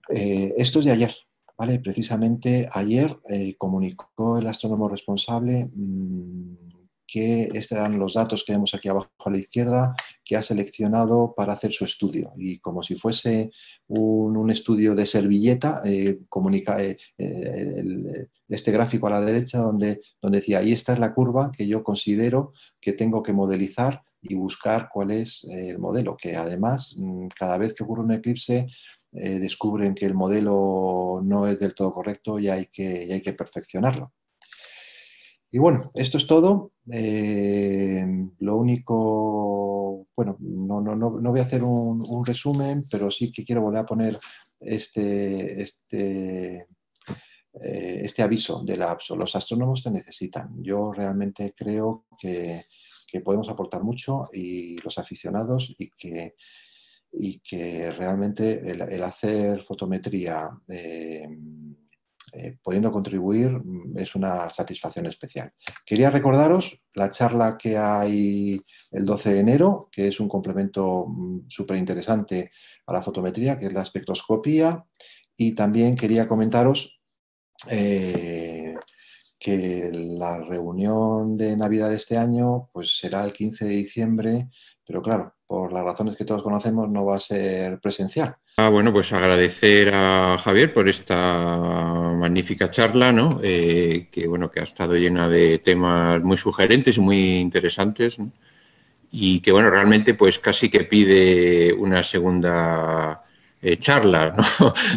Esto es de ayer, ¿vale? Precisamente ayer comunicó el astrónomo responsable que estos eran los datos que vemos aquí abajo a la izquierda, que ha seleccionado para hacer su estudio. Y como si fuese un estudio de servilleta, comunica este gráfico a la derecha donde decía, ahí esta es la curva que yo considero que tengo que modelizar y buscar cuál es el modelo, que además cada vez que ocurre un eclipse descubren que el modelo no es del todo correcto y hay que perfeccionarlo. Y bueno, esto es todo. Lo único, bueno, no voy a hacer un resumen, pero sí que quiero volver a poner este aviso de la APSO. Los astrónomos te necesitan. Yo realmente creo que podemos aportar mucho, y los aficionados, y que realmente el hacer fotometría pudiendo contribuir es una satisfacción especial. Quería recordaros la charla que hay el 12 de enero, que es un complemento súper interesante a la fotometría, que es la espectroscopía, y también quería comentaros que la reunión de Navidad de este año pues será el 15 de diciembre, pero claro, por las razones que todos conocemos no va a ser presencial. Bueno, pues agradecer a Javier por esta magnífica charla, ¿no? Que ha estado llena de temas muy sugerentes y muy interesantes, ¿no? Y que, bueno, realmente pues casi que pide una segunda charla, ¿no?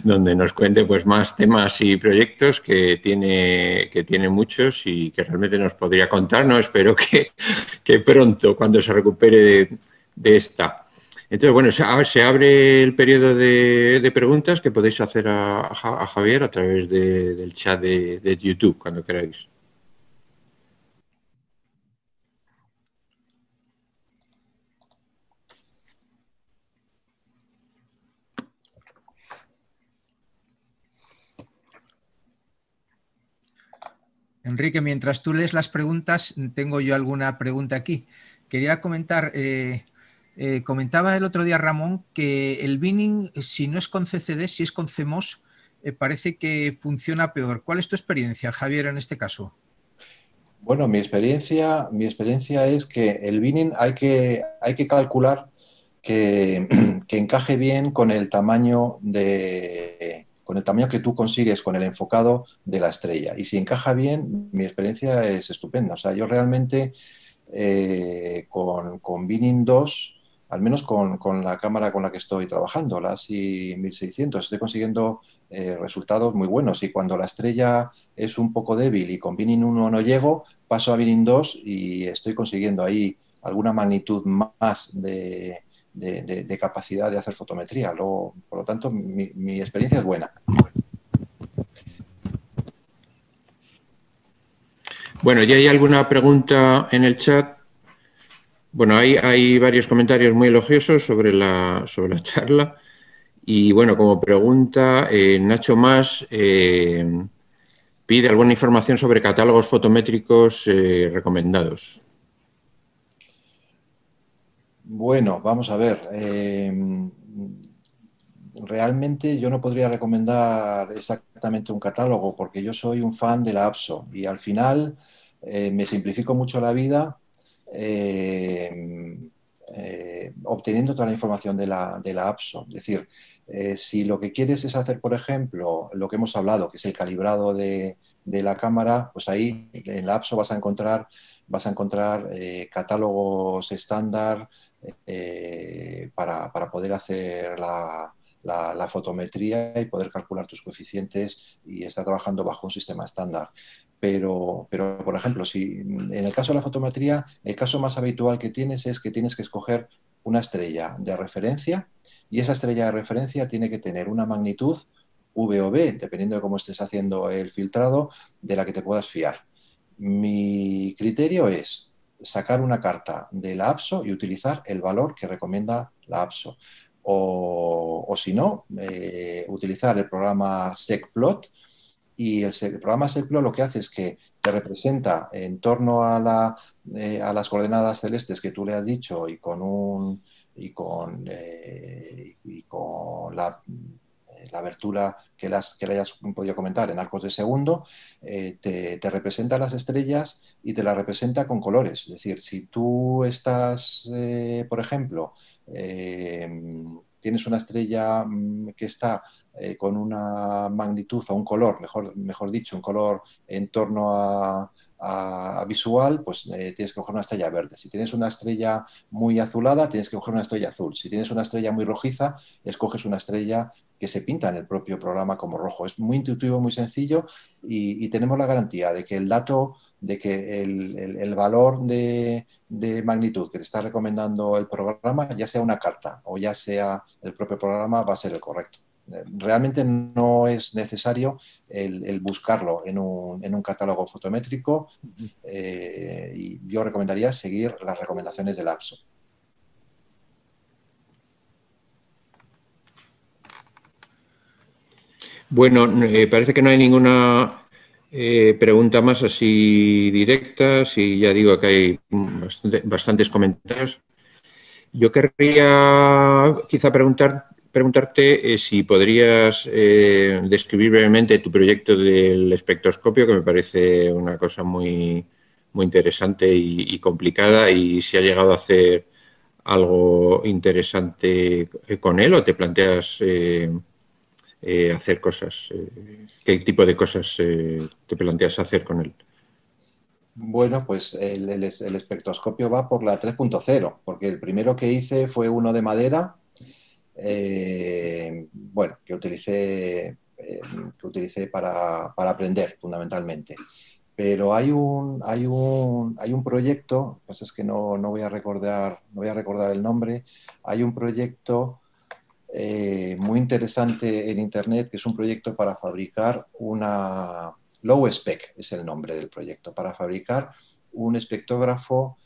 Donde nos cuente pues más temas y proyectos que tiene muchos, y que realmente nos podría contar, ¿no? Espero que pronto, cuando se recupere de esta. Entonces, bueno, se abre el periodo de preguntas que podéis hacer a Javier a través del chat de YouTube, cuando queráis. Enrique, mientras tú lees las preguntas, tengo yo alguna pregunta aquí. Quería comentar, comentaba el otro día Ramón que el binning, si no es con CCD, si es con CMOS, parece que funciona peor. ¿Cuál es tu experiencia, Javier, en este caso? Bueno, mi experiencia es que el binning hay que calcular que encaje bien con el tamaño que tú consigues con el enfocado de la estrella. Y si encaja bien, mi experiencia es estupenda. O sea, yo realmente con binning 2, al menos con la cámara con la que estoy trabajando, la ASI 1600, estoy consiguiendo resultados muy buenos. Y cuando la estrella es un poco débil y con binning 1 no llego, paso a binning 2 y estoy consiguiendo ahí alguna magnitud más de capacidad de hacer fotometría. Por lo tanto, mi experiencia es buena. Bueno, ¿ya hay alguna pregunta en el chat? Bueno, hay varios comentarios muy elogiosos sobre la charla. Y bueno, como pregunta, Nacho Más pide alguna información sobre catálogos fotométricos recomendados. Bueno, vamos a ver. realmente yo no podría recomendar exactamente un catálogo porque yo soy un fan de la APSO y al final me simplifico mucho la vida eh, obteniendo toda la información de la APSO. Es decir, si lo que quieres es hacer, por ejemplo, lo que hemos hablado, que es el calibrado de la cámara, pues ahí en la APSO vas a encontrar catálogos estándar para poder hacer la fotometría y poder calcular tus coeficientes y estar trabajando bajo un sistema estándar. Por ejemplo, si en el caso de la fotometría, el caso más habitual que tienes es que tienes que escoger una estrella de referencia y esa estrella de referencia tiene que tener una magnitud V o B, dependiendo de cómo estés haciendo el filtrado, de la que te puedas fiar. Mi criterio es sacar una carta de la APSO y utilizar el valor que recomienda la APSO. O si no, utilizar el programa SecPlot y el programa SecPlot lo que hace es que te representa en torno a las coordenadas celestes que tú le has dicho y con la abertura que le hayas podido comentar en arcos de segundo, te representa las estrellas y te las representa con colores. Es decir, si tú estás, por ejemplo, tienes una estrella que está con una magnitud o un color, mejor dicho, un color en torno a visual, pues tienes que coger una estrella verde. Si tienes una estrella muy azulada, tienes que coger una estrella azul. Si tienes una estrella muy rojiza, escoges una estrella que se pinta en el propio programa como rojo. Es muy intuitivo, muy sencillo y tenemos la garantía de que el dato, de que el valor de magnitud que te está recomendando el programa, ya sea una carta o ya sea el propio programa, va a ser el correcto. Realmente no es necesario el buscarlo en un catálogo fotométrico y yo recomendaría seguir las recomendaciones del APSO. Bueno, parece que no hay ninguna pregunta más así directa. Sí, ya digo que hay bastantes comentarios. Yo querría quizá preguntarte si podrías describir brevemente tu proyecto del espectroscopio, que me parece una cosa muy, muy interesante y complicada, y si has llegado a hacer algo interesante con él o te planteas hacer cosas. ¿Qué tipo de cosas te planteas hacer con él? Bueno, pues el espectroscopio va por la 3.0, porque el primero que hice fue uno de madera, bueno, que utilicé para aprender fundamentalmente. Pero hay un proyecto, pues es que no voy a recordar el nombre, hay un proyecto muy interesante en Internet, que es un proyecto para fabricar una low spec, es el nombre del proyecto, para fabricar un espectrógrafo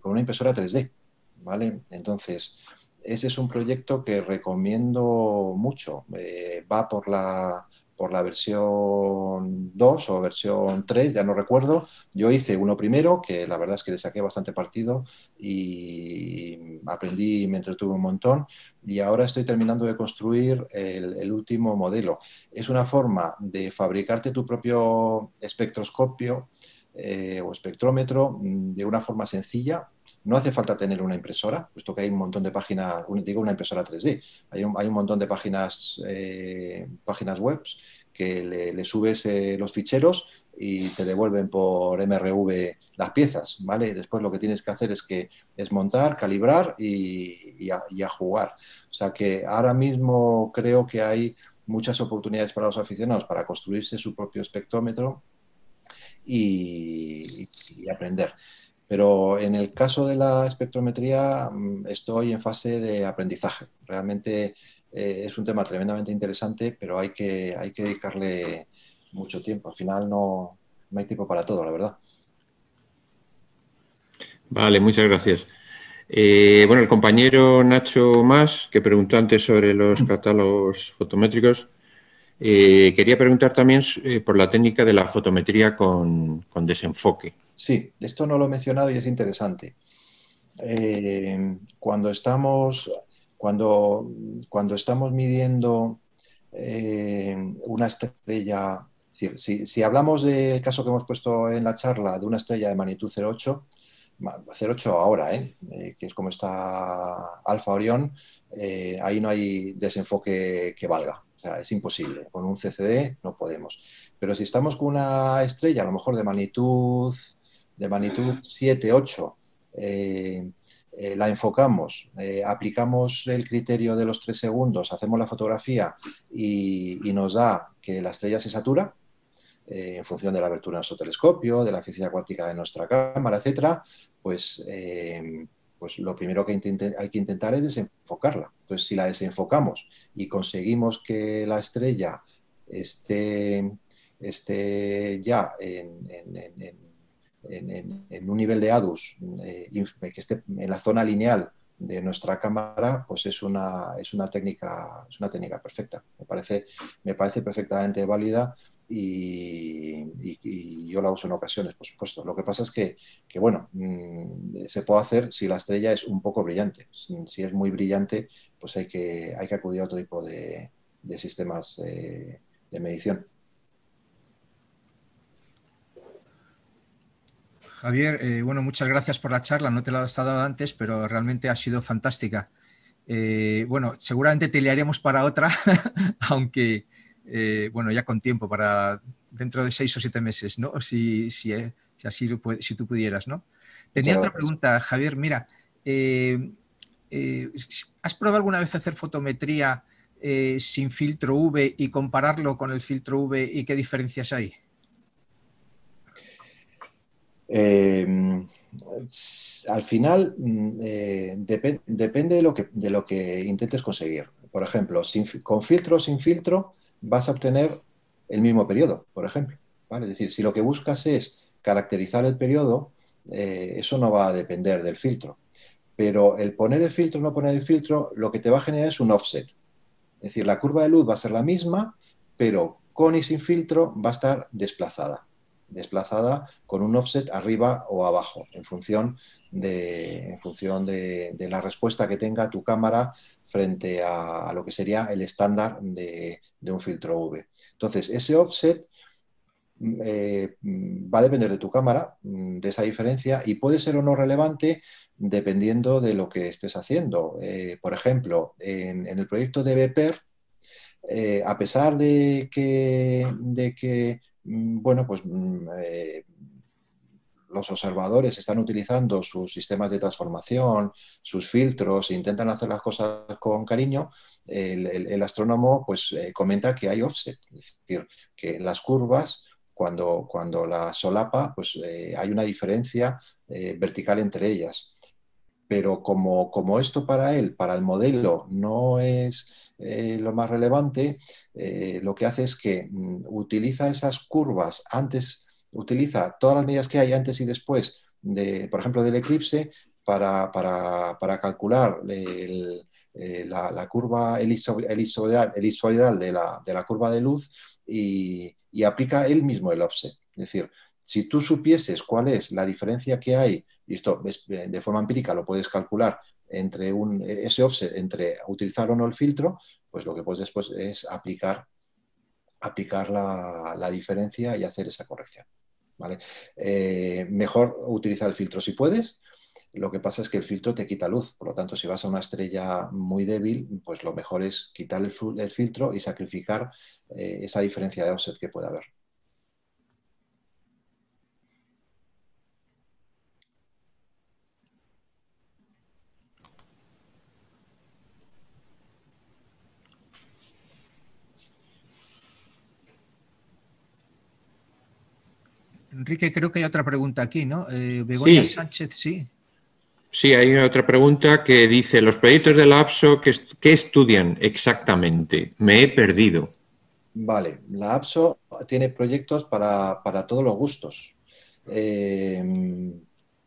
con una impresora 3D, ¿vale? Entonces, ese es un proyecto que recomiendo mucho. Va por la versión 2 o versión 3, ya no recuerdo. Yo hice uno primero, que la verdad es que le saqué bastante partido y aprendí y me entretuve un montón. Y ahora estoy terminando de construir el último modelo. Es una forma de fabricarte tu propio espectroscopio o espectrómetro de una forma sencilla. No hace falta tener una impresora, puesto que hay un montón de páginas, digo una impresora 3D, hay un montón de páginas web que le subes los ficheros y te devuelven por MRV las piezas, ¿vale? Después lo que tienes que hacer es montar, calibrar y a jugar. O sea que ahora mismo creo que hay muchas oportunidades para los aficionados para construirse su propio espectrómetro y aprender. Pero en el caso de la espectrometría estoy en fase de aprendizaje. Realmente es un tema tremendamente interesante, pero hay que dedicarle mucho tiempo. Al final no hay tiempo para todo, la verdad. Vale, muchas gracias. Bueno, el compañero Nacho Mas, que preguntó antes sobre los catálogos fotométricos, quería preguntar también por la técnica de la fotometría con desenfoque. Sí, esto no lo he mencionado y es interesante. Cuando estamos cuando estamos midiendo una estrella, es decir, si hablamos del caso que hemos puesto en la charla de una estrella de magnitud 0,8, 0,8 ahora, que es como está Alfa Orión, ahí no hay desenfoque que valga. O sea, es imposible. Con un CCD no podemos. Pero si estamos con una estrella, a lo mejor de magnitud 7, 8, la enfocamos, aplicamos el criterio de los 3 segundos, hacemos la fotografía y nos da que la estrella se satura, en función de la abertura de nuestro telescopio, de la eficiencia cuántica de nuestra cámara, etcétera, pues lo primero que hay que intentar es desenfocarla. Entonces, si la desenfocamos y conseguimos que la estrella esté ya en un nivel de ADUS que esté en la zona lineal de nuestra cámara, pues es una técnica perfecta. Me parece perfectamente válida y yo la uso en ocasiones, por supuesto. Lo que pasa es que bueno, se puede hacer si la estrella es un poco brillante. Si es muy brillante, pues hay que acudir a otro tipo de sistemas de medición. Javier, bueno, muchas gracias por la charla. No te la he dado antes, pero realmente ha sido fantástica. Bueno, seguramente te liaremos para otra, aunque, bueno, ya con tiempo, para dentro de 6 o 7 meses, ¿no? Si tú pudieras, ¿no? Tenía otra pregunta, Javier. Mira, ¿has probado alguna vez hacer fotometría sin filtro V y compararlo con el filtro V y qué diferencias hay? Al final depende de lo que intentes conseguir. Por ejemplo, con filtro o sin filtro vas a obtener el mismo periodo, por ejemplo. ¿Vale? Es decir, si lo que buscas es caracterizar el periodo, eso no va a depender del filtro. Pero el poner el filtro o no poner el filtro, lo que te va a generar es un offset. Es decir, la curva de luz va a ser la misma, pero con y sin filtro va a estar desplazada con un offset arriba o abajo, en función de la respuesta que tenga tu cámara frente a lo que sería el estándar de un filtro V. Entonces, ese offset va a depender de tu cámara, de esa diferencia, y puede ser o no relevante dependiendo de lo que estés haciendo. Por ejemplo, en el proyecto de Beper, a pesar de que bueno, pues los observadores están utilizando sus sistemas de transformación, sus filtros, e intentan hacer las cosas con cariño, el astrónomo pues comenta que hay offset, es decir, que las curvas cuando la solapa, pues hay una diferencia vertical entre ellas. Pero como esto para él, para el modelo, no es lo más relevante, lo que hace es que utiliza esas curvas utiliza todas las medidas que hay antes y después, por ejemplo, del eclipse, para calcular la curva elipsoidal de la curva de luz y aplica él mismo el offset. Es decir, si tú supieses cuál es la diferencia que hay, y esto de forma empírica lo puedes calcular entre ese offset, entre utilizar o no el filtro, pues lo que puedes después es aplicar la diferencia y hacer esa corrección. ¿Vale? Mejor utilizar el filtro si puedes. Lo que pasa es que el filtro te quita luz, por lo tanto, si vas a una estrella muy débil, pues lo mejor es quitar el filtro y sacrificar esa diferencia de offset que puede haber. Enrique, creo que hay otra pregunta aquí, ¿no? Begoña Sánchez, sí. Sí, hay otra pregunta que dice, los proyectos de la APSO, ¿qué estudian exactamente? Me he perdido. Vale, la APSO tiene proyectos para todos los gustos. Tiene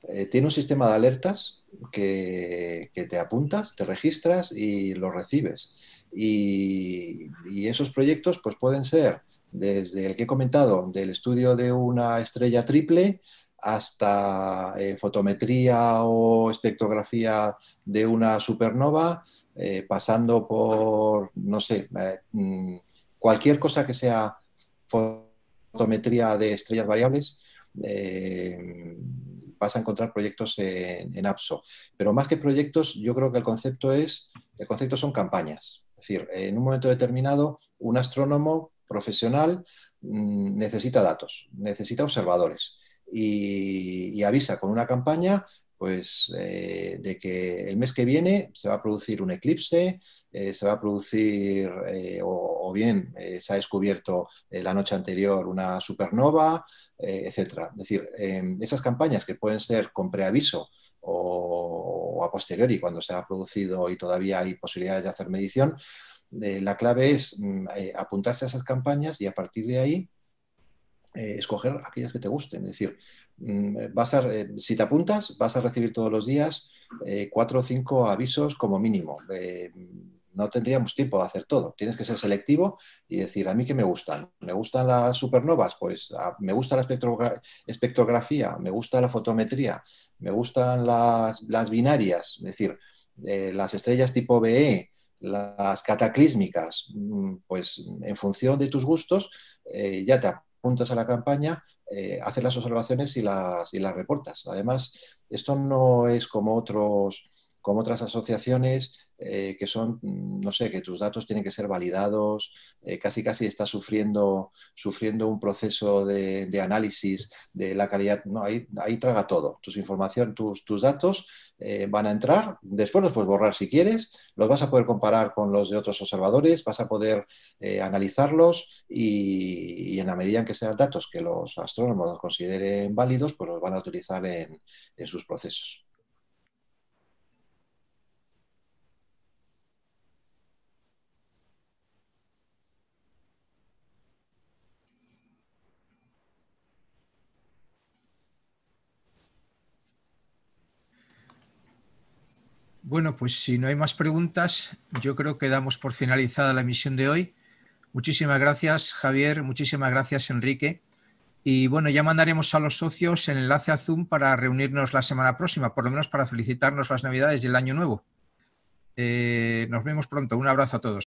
un sistema de alertas que te apuntas, te registras y los recibes. Y esos proyectos pues, pueden ser desde el que he comentado, del estudio de una estrella triple, hasta fotometría o espectrografía de una supernova, pasando por, no sé, cualquier cosa que sea fotometría de estrellas variables, vas a encontrar proyectos en APSO. Pero más que proyectos, yo creo que el concepto son campañas. Es decir, en un momento determinado, un astrónomo profesional necesita datos, necesita observadores y avisa con una campaña pues, de que el mes que viene se va a producir un eclipse, se va a producir o bien se ha descubierto la noche anterior una supernova, etc. Es decir, esas campañas que pueden ser con preaviso o a posteriori, cuando se ha producido y todavía hay posibilidades de hacer medición, la clave es apuntarse a esas campañas y a partir de ahí escoger aquellas que te gusten. Es decir, si te apuntas, vas a recibir todos los días 4 o 5 avisos como mínimo. No tendríamos tiempo de hacer todo. Tienes que ser selectivo y decir, a mí qué me gustan. ¿Me gustan las supernovas? Pues me gusta la espectrografía, me gusta la fotometría, me gustan las binarias, es decir, las estrellas tipo BE, las cataclísmicas. Pues en función de tus gustos ya te apuntas a la campaña, haces las observaciones y las reportas. Además, esto no es como otras asociaciones que son, no sé, que tus datos tienen que ser validados, casi estás sufriendo un proceso de análisis de la calidad. No, ahí traga todo. Tus datos van a entrar, después los puedes borrar si quieres, los vas a poder comparar con los de otros observadores, vas a poder analizarlos y en la medida en que sean datos que los astrónomos los consideren válidos, pues los van a utilizar en sus procesos. Bueno, pues si no hay más preguntas, yo creo que damos por finalizada la emisión de hoy. Muchísimas gracias, Javier. Muchísimas gracias, Enrique. Y bueno, ya mandaremos a los socios el enlace a Zoom para reunirnos la semana próxima, por lo menos para felicitarnos las Navidades y el Año Nuevo. Nos vemos pronto. Un abrazo a todos.